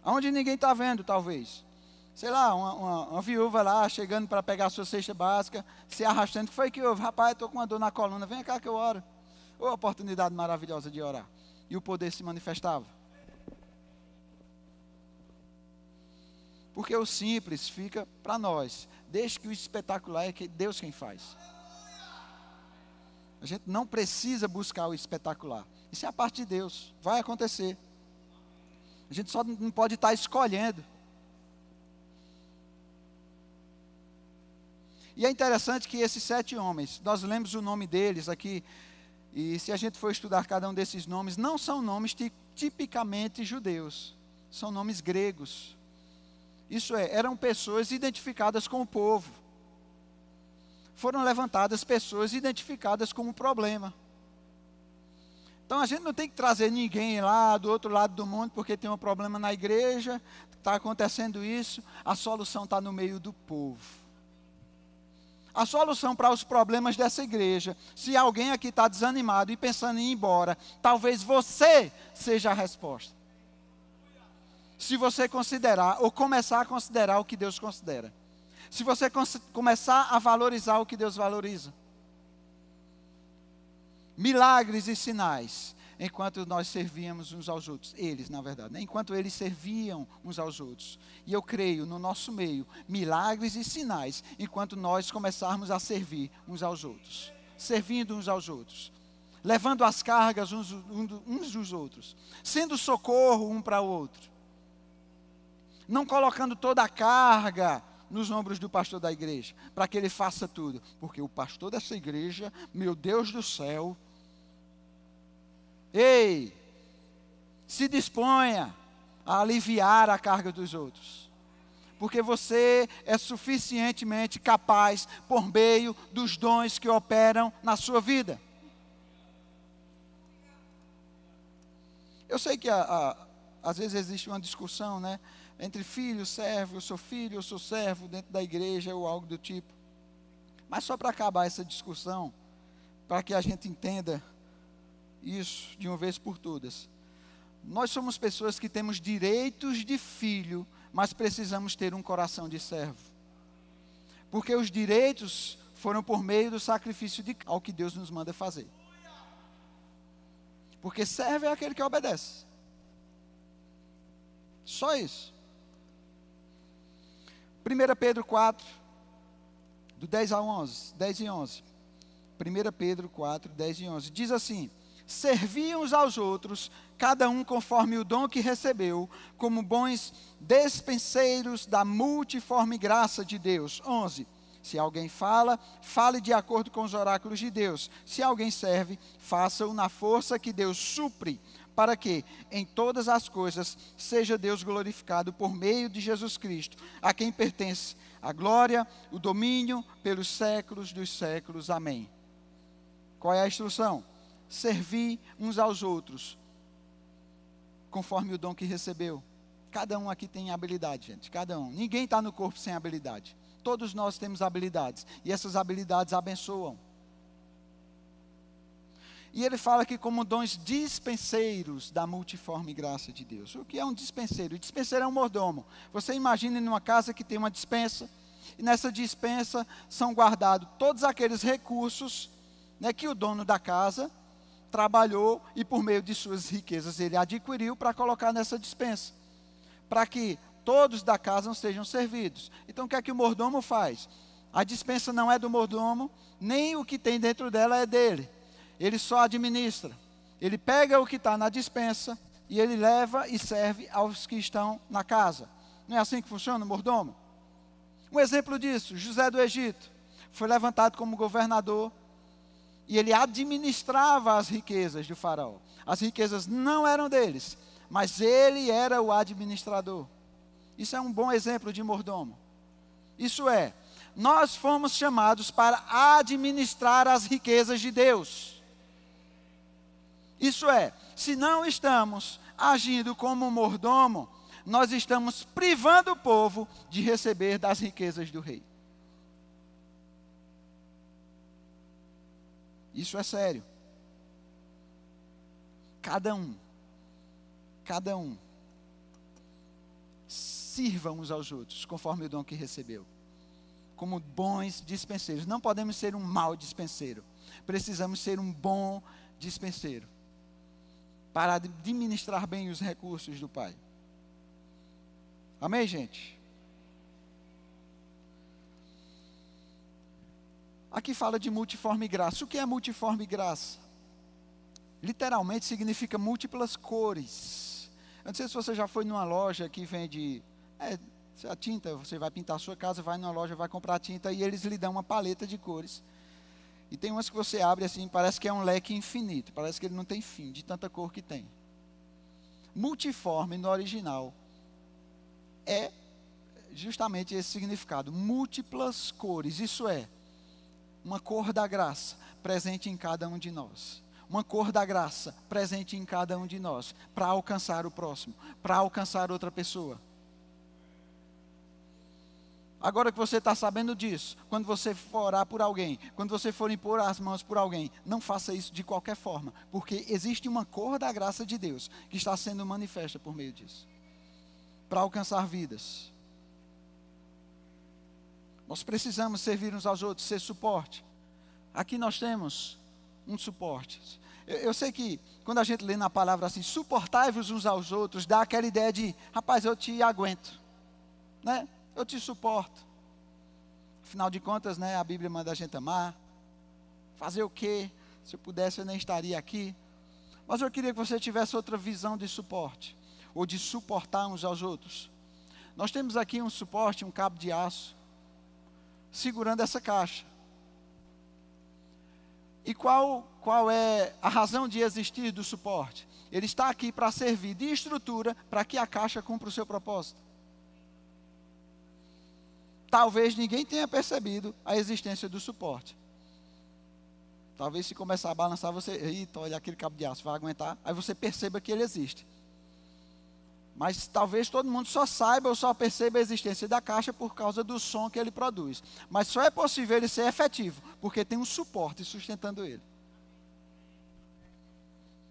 Onde ninguém está vendo, talvez. Sei lá, uma viúva lá, chegando para pegar a sua cesta básica, se arrastando. O que foi que houve? Rapaz, estou com uma dor na coluna, vem cá que eu oro. Oportunidade maravilhosa de orar. E o poder se manifestava. Porque o simples fica para nós. Desde que o espetacular é que Deus quem faz. A gente não precisa buscar o espetacular. Isso é a parte de Deus. Vai acontecer. A gente só não pode estar escolhendo. E é interessante que esses 7 homens, nós lemos o nome deles aqui, e se a gente for estudar cada um desses nomes, não são nomes tipicamente judeus, são nomes gregos. Isso é, eram pessoas identificadas com o povo. Foram levantadas pessoas identificadas com o problema. Então a gente não tem que trazer ninguém lá do outro lado do mundo, porque tem um problema na igreja, está acontecendo isso, a solução está no meio do povo. A solução para os problemas dessa igreja, se alguém aqui está desanimado e pensando em ir embora, talvez você seja a resposta. Se você considerar, ou começar a considerar o que Deus considera. Se você começar a valorizar o que Deus valoriza. Milagres e sinais, enquanto nós servíamos uns aos outros. Eles, na verdade, né? Enquanto eles serviam uns aos outros. E eu creio, no nosso meio, milagres e sinais, enquanto nós começarmos a servir uns aos outros. Servindo uns aos outros. Levando as cargas uns dos outros. Sendo socorro um para o outro. Não colocando toda a carga nos ombros do pastor da igreja, para que ele faça tudo. Porque o pastor dessa igreja, meu Deus do céu, ei, se disponha a aliviar a carga dos outros. Porque você é suficientemente capaz por meio dos dons que operam na sua vida. Eu sei que às vezes existe uma discussão, né? Entre filho, servo, eu sou servo dentro da igreja ou algo do tipo. Mas só para acabar essa discussão, para que a gente entenda isso de uma vez por todas. Nós somos pessoas que temos direitos de filho, mas precisamos ter um coração de servo. Porque os direitos foram por meio do sacrifício ao que Deus nos manda fazer. Porque servo é aquele que obedece. Só isso. 1 Pedro 4, do 10 a 11, 10 e 11. 1 Pedro 4, 10 e 11. Diz assim: servi uns aos outros, cada um conforme o dom que recebeu, como bons despenseiros da multiforme graça de Deus. 11. Se alguém fala, fale de acordo com os oráculos de Deus. Se alguém serve, faça-o na força que Deus supre, para que, em todas as coisas, seja Deus glorificado por meio de Jesus Cristo, a quem pertence a glória, o domínio, pelos séculos dos séculos. Amém. Qual é a instrução? Servir uns aos outros, conforme o dom que recebeu. Cada um aqui tem habilidade, gente, cada um. Ninguém está no corpo sem habilidade. Todos nós temos habilidades, e essas habilidades abençoam. E ele fala aqui como dons dispenseiros da multiforme graça de Deus. O que é um dispenseiro? O dispenseiro é um mordomo. Você imagine numa casa que tem uma dispensa, e nessa dispensa são guardados todos aqueles recursos, né, que o dono da casa trabalhou e por meio de suas riquezas ele adquiriu para colocar nessa dispensa. Para que todos da casa sejam servidos. Então o que é que o mordomo faz? A dispensa não é do mordomo, nem o que tem dentro dela é dele. Ele só administra. Ele pega o que está na dispensa e ele leva e serve aos que estão na casa. Não é assim que funciona o mordomo? Um exemplo disso, José do Egito. Foi levantado como governador e ele administrava as riquezas do faraó. As riquezas não eram deles, mas ele era o administrador. Isso é um bom exemplo de mordomo. Isso é, nós fomos chamados para administrar as riquezas de Deus. Isso é, se não estamos agindo como mordomo, nós estamos privando o povo de receber das riquezas do rei. Isso é sério. Cada um, sirva uns aos outros, conforme o dom que recebeu. Como bons dispenseiros. Não podemos ser um mau dispenseiro. Precisamos ser um bom dispenseiro. Para administrar bem os recursos do Pai. Amém, gente? Aqui fala de multiforme graça. O que é multiforme graça? Literalmente significa múltiplas cores. Eu não sei se você já foi numa loja que vende a tinta, você vai pintar a sua casa, vai numa loja, vai comprar tinta e eles lhe dão uma paleta de cores. E tem umas que você abre assim, parece que é um leque infinito, parece que ele não tem fim, de tanta cor que tem. Multiforme no original é justamente esse significado, múltiplas cores, isso é, uma cor da graça presente em cada um de nós. Uma cor da graça presente em cada um de nós, para alcançar o próximo, para alcançar outra pessoa. Agora que você está sabendo disso, quando você for orar por alguém, quando você for impor as mãos por alguém, não faça isso de qualquer forma, porque existe uma cor da graça de Deus que está sendo manifesta por meio disso, para alcançar vidas. Nós precisamos servir uns aos outros, ser suporte. Aqui nós temos um suporte. Eu sei que quando a gente lê na palavra assim, suportai-vos uns aos outros, dá aquela ideia de, rapaz, eu te aguento, né? Eu te suporto. Afinal de contas, né, a Bíblia manda a gente amar. Fazer o quê? Se eu pudesse, eu nem estaria aqui. Mas eu queria que você tivesse outra visão de suporte, ou de suportar uns aos outros. Nós temos aqui um suporte, um cabo de aço, segurando essa caixa. E qual é a razão de existir do suporte? Ele está aqui para servir de estrutura para que a caixa cumpra o seu propósito. Talvez ninguém tenha percebido a existência do suporte. Talvez se começar a balançar, você, eita, olha aquele cabo de aço, vai aguentar. Aí você perceba que ele existe. Mas talvez todo mundo só saiba ou só perceba a existência da caixa por causa do som que ele produz. Mas só é possível ele ser efetivo, porque tem um suporte sustentando ele.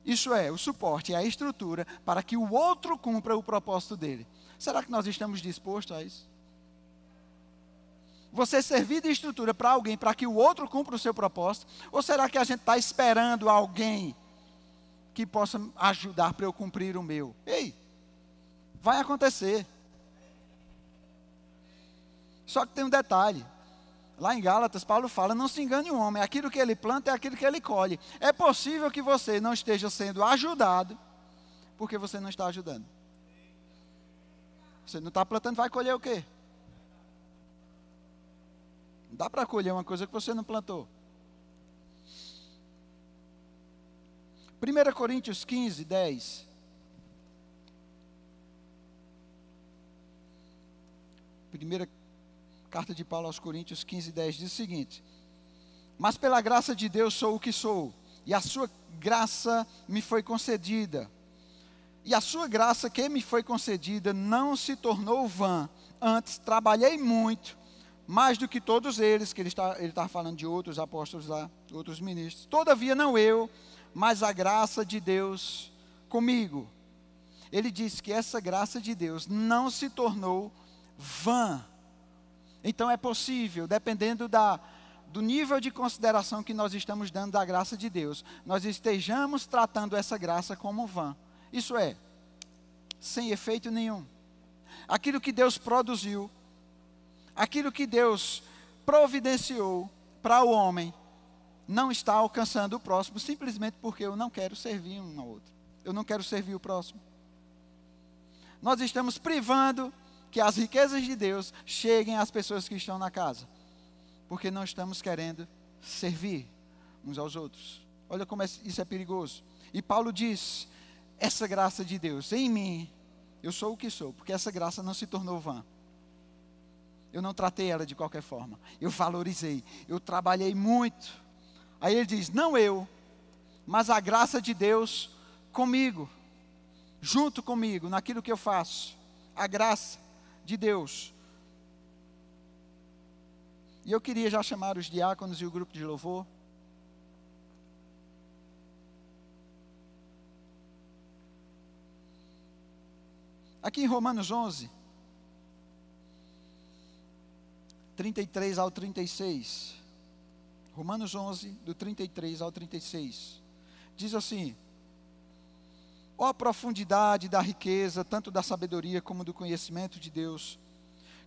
Isso é, o suporte é a estrutura para que o outro cumpra o propósito dele. Será que nós estamos dispostos a isso? Você servir de estrutura para alguém, para que o outro cumpra o seu propósito? Ou será que a gente está esperando alguém que possa ajudar para eu cumprir o meu? Ei! Vai acontecer. Só que tem um detalhe. Lá em Gálatas, Paulo fala, não se engane o homem, aquilo que ele planta é aquilo que ele colhe. É possível que você não esteja sendo ajudado, porque você não está ajudando. Você não está plantando, vai colher o quê? Não dá para colher uma coisa que você não plantou. 1 Coríntios 15, 10. Primeira carta de Paulo aos Coríntios 15, 10 diz o seguinte: mas pela graça de Deus sou o que sou, e a sua graça me foi concedida. E a sua graça que me foi concedida não se tornou vã. Antes trabalhei muito, mais do que todos eles, que ele está falando de outros apóstolos lá, outros ministros. Todavia não eu, mas a graça de Deus comigo. Ele diz que essa graça de Deus não se tornou vã. Então é possível, dependendo do nível de consideração que nós estamos dando da graça de Deus, nós estejamos tratando essa graça como vã. Isso é, sem efeito nenhum. Aquilo que Deus produziu, aquilo que Deus providenciou para o homem, não está alcançando o próximo, simplesmente porque eu não quero servir um ao outro. Eu não quero servir o próximo. Nós estamos privando que as riquezas de Deus cheguem às pessoas que estão na casa, porque não estamos querendo servir uns aos outros. Olha como isso é perigoso. E Paulo diz, essa graça de Deus em mim, eu sou o que sou, porque essa graça não se tornou vã. Eu não tratei ela de qualquer forma. Eu valorizei. Eu trabalhei muito. Aí ele diz, não eu, mas a graça de Deus comigo. Junto comigo, naquilo que eu faço. A graça de Deus. E eu queria já chamar os diáconos e o grupo de louvor. Aqui em Romanos 11, 33 ao 36. Romanos 11, do 33 ao 36. Diz assim: ó profundidade da riqueza, tanto da sabedoria como do conhecimento de Deus.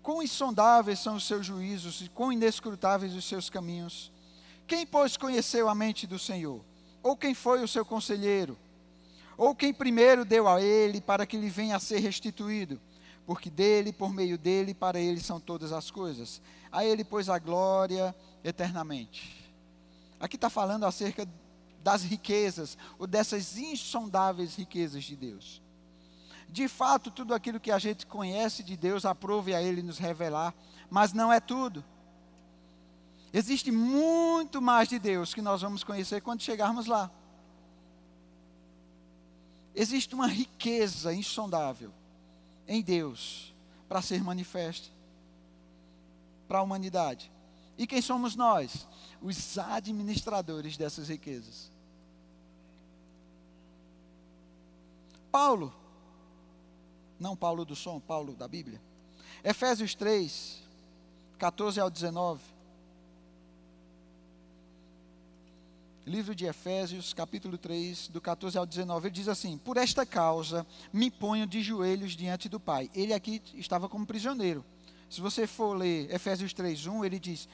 Quão insondáveis são os seus juízos e quão inescrutáveis os seus caminhos. Quem, pois, conheceu a mente do Senhor? Ou quem foi o seu conselheiro? Ou quem primeiro deu a ele para que lhe venha a ser restituído? Porque dele, por meio dele, para ele são todas as coisas. A ele, pois, a glória eternamente. Aqui está falando acerca das riquezas, ou dessas insondáveis riquezas de Deus. De fato, tudo aquilo que a gente conhece de Deus, aprove a Ele nos revelar, mas não é tudo. Existe muito mais de Deus que nós vamos conhecer quando chegarmos lá. Existe uma riqueza insondável em Deus para ser manifesta para a humanidade. E quem somos nós? Os administradores dessas riquezas. Paulo, não Paulo do som, Paulo da Bíblia. Efésios 3, 14 ao 19. Livro de Efésios, capítulo 3, do 14 ao 19, ele diz assim: por esta causa me ponho de joelhos diante do Pai. Ele aqui estava como prisioneiro. Se você for ler Efésios 3, 1, ele diz,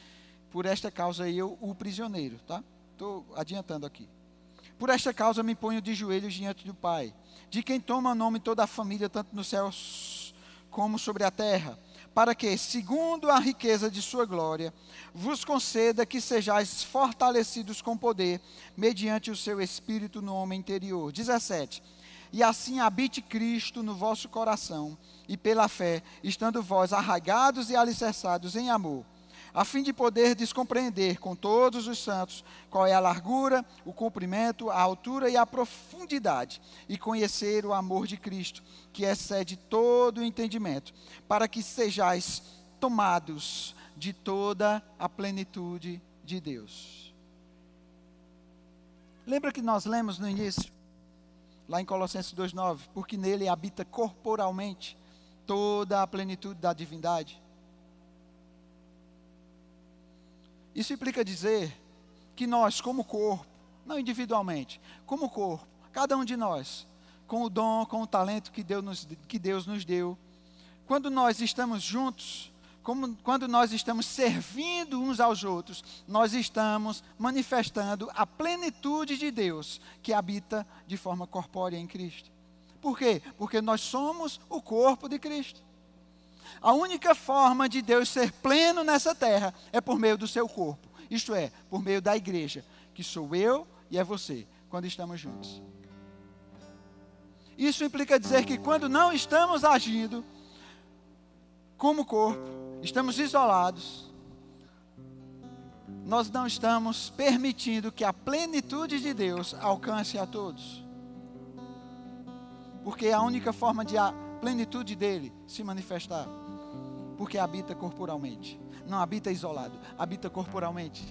por esta causa eu, o prisioneiro, tá? Estou adiantando aqui. Por esta causa me ponho de joelhos diante do Pai, de quem toma nome toda a família, tanto nos céus como sobre a terra, para que, segundo a riqueza de sua glória, vos conceda que sejais fortalecidos com poder, mediante o seu Espírito no homem interior. 17. E assim habite Cristo no vosso coração, e pela fé, estando vós arraigados e alicerçados em amor, a fim de poderdes compreender com todos os santos qual é a largura, o comprimento, a altura e a profundidade, e conhecer o amor de Cristo, que excede todo o entendimento, para que sejais tomados de toda a plenitude de Deus. Lembra que nós lemos no início, lá em Colossenses 2,9, porque nele habita corporalmente toda a plenitude da divindade. Isso implica dizer que nós, como corpo, não individualmente, como corpo, cada um de nós, com o dom, com o talento que Deus nos deu, quando nós estamos juntos, quando nós estamos servindo uns aos outros, nós estamos manifestando a plenitude de Deus que habita de forma corpórea em Cristo. Por quê? Porque nós somos o corpo de Cristo. A única forma de Deus ser pleno nessa terra é por meio do seu corpo. Isto é, por meio da igreja, que sou eu e é você, quando estamos juntos. Isso implica dizer que quando não estamos agindo como corpo, estamos isolados, nós não estamos permitindo que a plenitude de Deus alcance a todos. Porque é a única forma de a plenitude dele se manifestar. Porque habita corporalmente. Não habita isolado, habita corporalmente.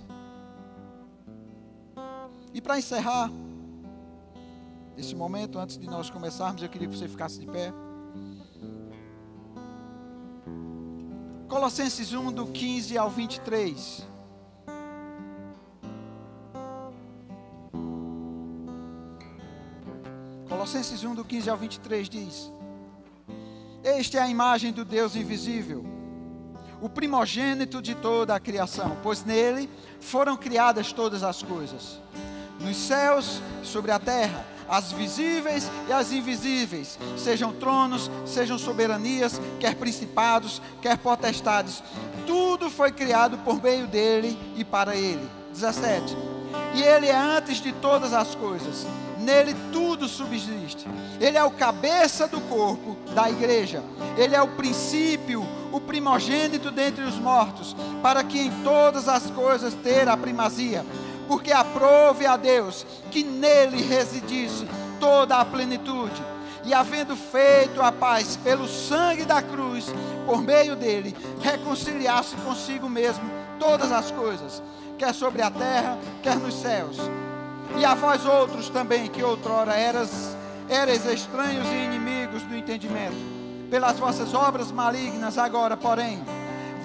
E para encerrar esse momento, antes de nós começarmos, eu queria que você ficasse de pé. Colossenses 1, do 15 ao 23. Colossenses 1, do 15 ao 23 diz: esta é a imagem do Deus invisível, o primogênito de toda a criação, pois nele foram criadas todas as coisas, nos céus e sobre a terra, as visíveis e as invisíveis, sejam tronos, sejam soberanias, quer principados, quer potestades, tudo foi criado por meio dele e para ele. 17. E ele é antes de todas as coisas, nele tudo subsiste. Ele é o cabeça do corpo da igreja. Ele é o princípio, o primogênito dentre os mortos, para que em todas as coisas ter a primazia. Porque aprove a Deus que nele residisse toda a plenitude, e havendo feito a paz pelo sangue da cruz, por meio dele, reconciliasse consigo mesmo todas as coisas, quer sobre a terra, quer nos céus. E a vós outros também, que outrora erais estranhos e inimigos do entendimento, pelas vossas obras malignas, agora, porém,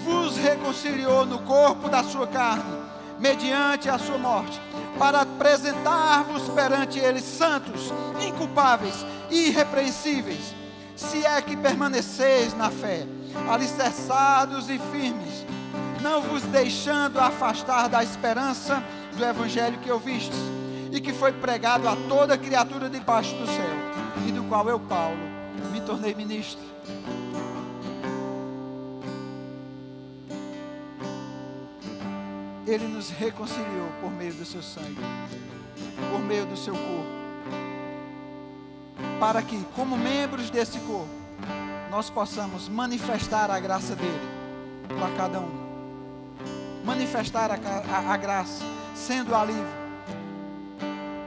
vos reconciliou no corpo da sua carne, mediante a sua morte, para apresentar-vos perante ele santos, inculpáveis e irrepreensíveis, se é que permaneceis na fé, alicerçados e firmes, não vos deixando afastar da esperança do evangelho que ouvistes, e que foi pregado a toda criatura debaixo do céu, e do qual eu, Paulo, me tornei ministro. Ele nos reconciliou por meio do seu sangue, por meio do seu corpo, para que, como membros desse corpo, nós possamos manifestar a graça dele para cada um. Manifestar a graça, sendo alívio,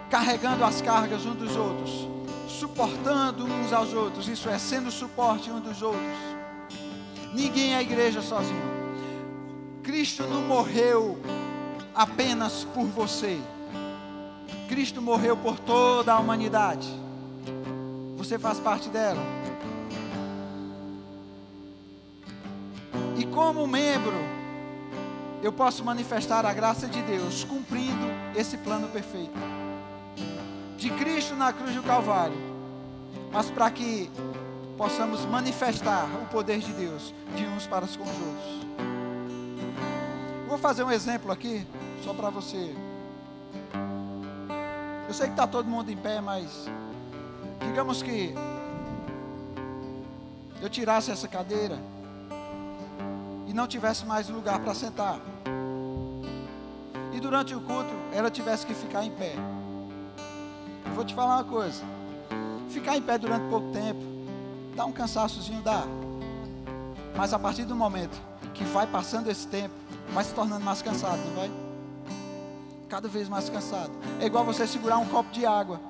carregando as cargas uns dos outros, suportando uns aos outros, isso é, sendo suporte uns dos outros. Ninguém é igreja sozinho. Cristo não morreu apenas por você. Cristo morreu por toda a humanidade. Você faz parte dela. E como membro, eu posso manifestar a graça de Deus, cumprindo esse plano perfeito de Cristo na cruz do Calvário, mas para que possamos manifestar o poder de Deus de uns para com os outros. Vou fazer um exemplo aqui, só para você. Eu sei que está todo mundo em pé, mas digamos que eu tirasse essa cadeira e não tivesse mais lugar para sentar, e durante o culto ela tivesse que ficar em pé. Eu vou te falar uma coisa: ficar em pé durante pouco tempo dá um cansaçozinho, dá, mas a partir do momento que vai passando esse tempo, vai se tornando mais cansado, não vai? Cada vez mais cansado. É igual você segurar um copo de água.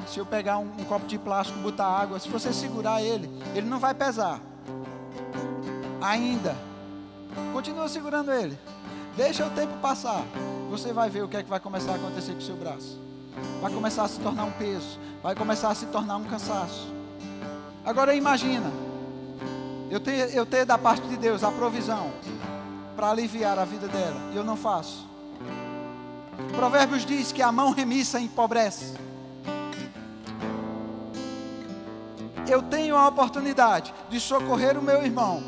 Se eu pegar um copo de plástico e botar água, se você segurar ele não vai pesar ainda. Continua segurando ele, deixa o tempo passar, você vai ver o que é que vai começar a acontecer com o seu braço. Vai começar a se tornar um peso, vai começar a se tornar um cansaço. Agora imagina, eu ter da parte de Deus a provisão para aliviar a vida dela, e eu não faço. Provérbios diz que a mão remissa empobrece. Eu tenho a oportunidade de socorrer o meu irmão.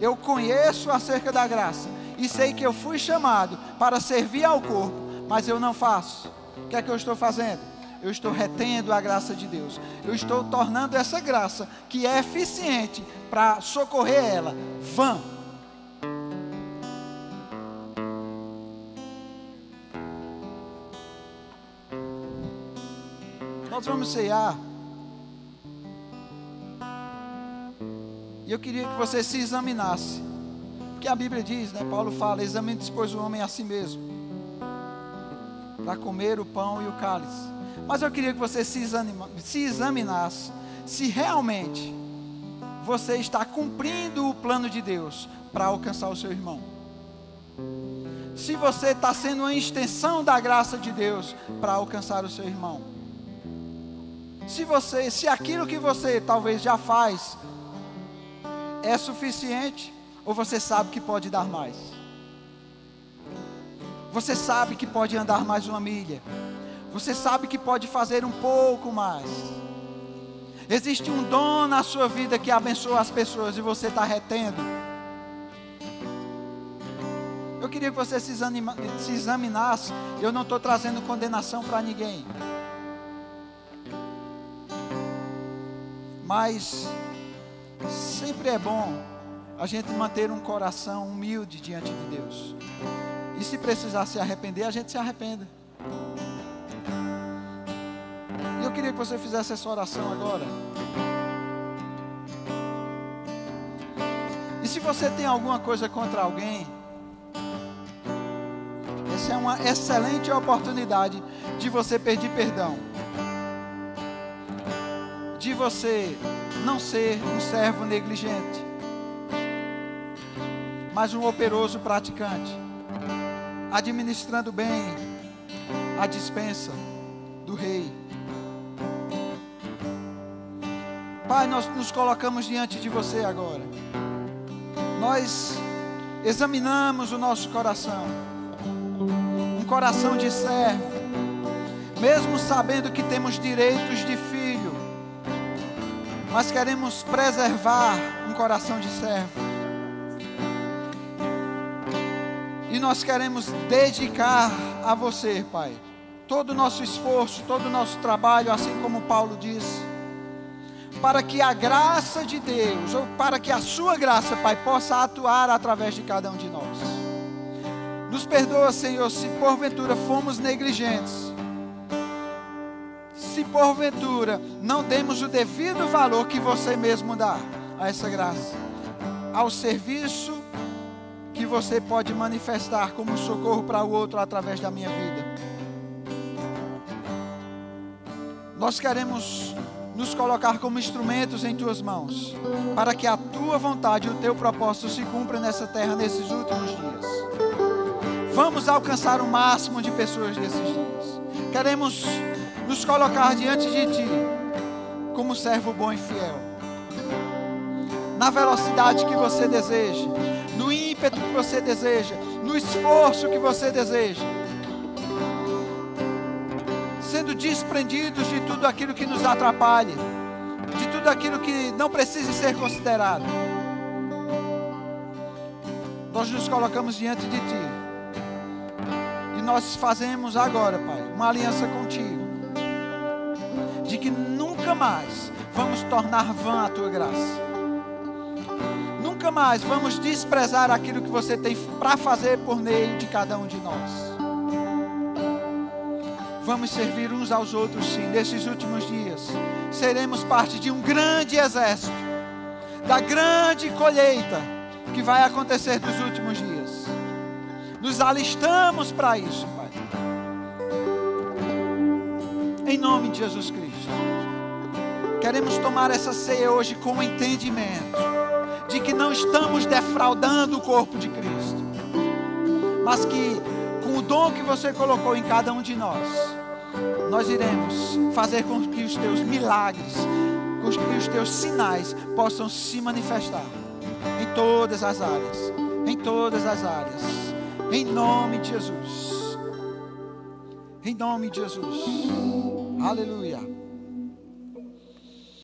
Eu conheço acerca da graça e sei que eu fui chamado para servir ao corpo, mas eu não faço. O que é que eu estou fazendo? Eu estou retendo a graça de Deus. Eu estou tornando essa graça, que é eficiente para socorrer ela, vã. Nós vamos ceiar. E eu queria que você se examinasse. Porque a Bíblia diz, né? Paulo fala: examine depois o homem a si mesmo, para comer o pão e o cálice. Mas eu queria que você se examinasse se realmente você está cumprindo o plano de Deus para alcançar o seu irmão. Se você está sendo uma extensão da graça de Deus para alcançar o seu irmão. Se aquilo que você talvez já faz é suficiente, ou você sabe que pode dar mais. Você sabe que pode andar mais uma milha. Você sabe que pode fazer um pouco mais. Existe um dom na sua vida que abençoa as pessoas e você está retendo. Eu queria que você se examinasse. Eu não estou trazendo condenação para ninguém, mas sempre é bom a gente manter um coração humilde diante de Deus. E se precisar se arrepender, a gente se arrependa. E eu queria que você fizesse essa oração agora. E se você tem alguma coisa contra alguém, essa é uma excelente oportunidade de você pedir perdão, de você não ser um servo negligente, mas um operoso praticante, administrando bem a despensa do rei. Pai, nós nos colocamos diante de você agora. Nós examinamos o nosso coração, um coração de servo, mesmo sabendo que temos direitos de filho, mas queremos preservar um coração de servo. E nós queremos dedicar a você, Pai, todo o nosso esforço, todo o nosso trabalho, assim como Paulo disse, para que a graça de Deus, ou para que a sua graça, Pai, possa atuar através de cada um de nós. Nos perdoa, Senhor, se porventura fomos negligentes, se porventura não demos o devido valor que você mesmo dá a essa graça, ao serviço que você pode manifestar como socorro para o outro através da minha vida. Nós queremos nos colocar como instrumentos em tuas mãos, para que a tua vontade e o teu propósito se cumpram nessa terra nesses últimos dias. Vamos alcançar o máximo de pessoas nesses dias. Queremos nos colocar diante de ti como servo bom e fiel, na velocidade que você deseja, no ímpeto que você deseja, no esforço que você deseja, sendo desprendidos de tudo aquilo que nos atrapalhe, de tudo aquilo que não precise ser considerado. Nós nos colocamos diante de ti e nós fazemos agora, Pai, uma aliança contigo, de que nunca mais vamos tornar vã a tua graça. Nunca mais vamos desprezar aquilo que você tem para fazer por meio de cada um de nós. Vamos servir uns aos outros, sim, nesses últimos dias. Seremos parte de um grande exército, da grande colheita que vai acontecer nos últimos dias. Nos alistamos para isso, Pai. Em nome de Jesus Cristo. Queremos tomar essa ceia hoje com o entendimento de que não estamos defraudando o corpo de Cristo, mas que com o dom que você colocou em cada um de nós, nós iremos fazer com que os teus milagres, com que os teus sinais possam se manifestar em todas as áreas, em todas as áreas, em nome de Jesus, em nome de Jesus, aleluia.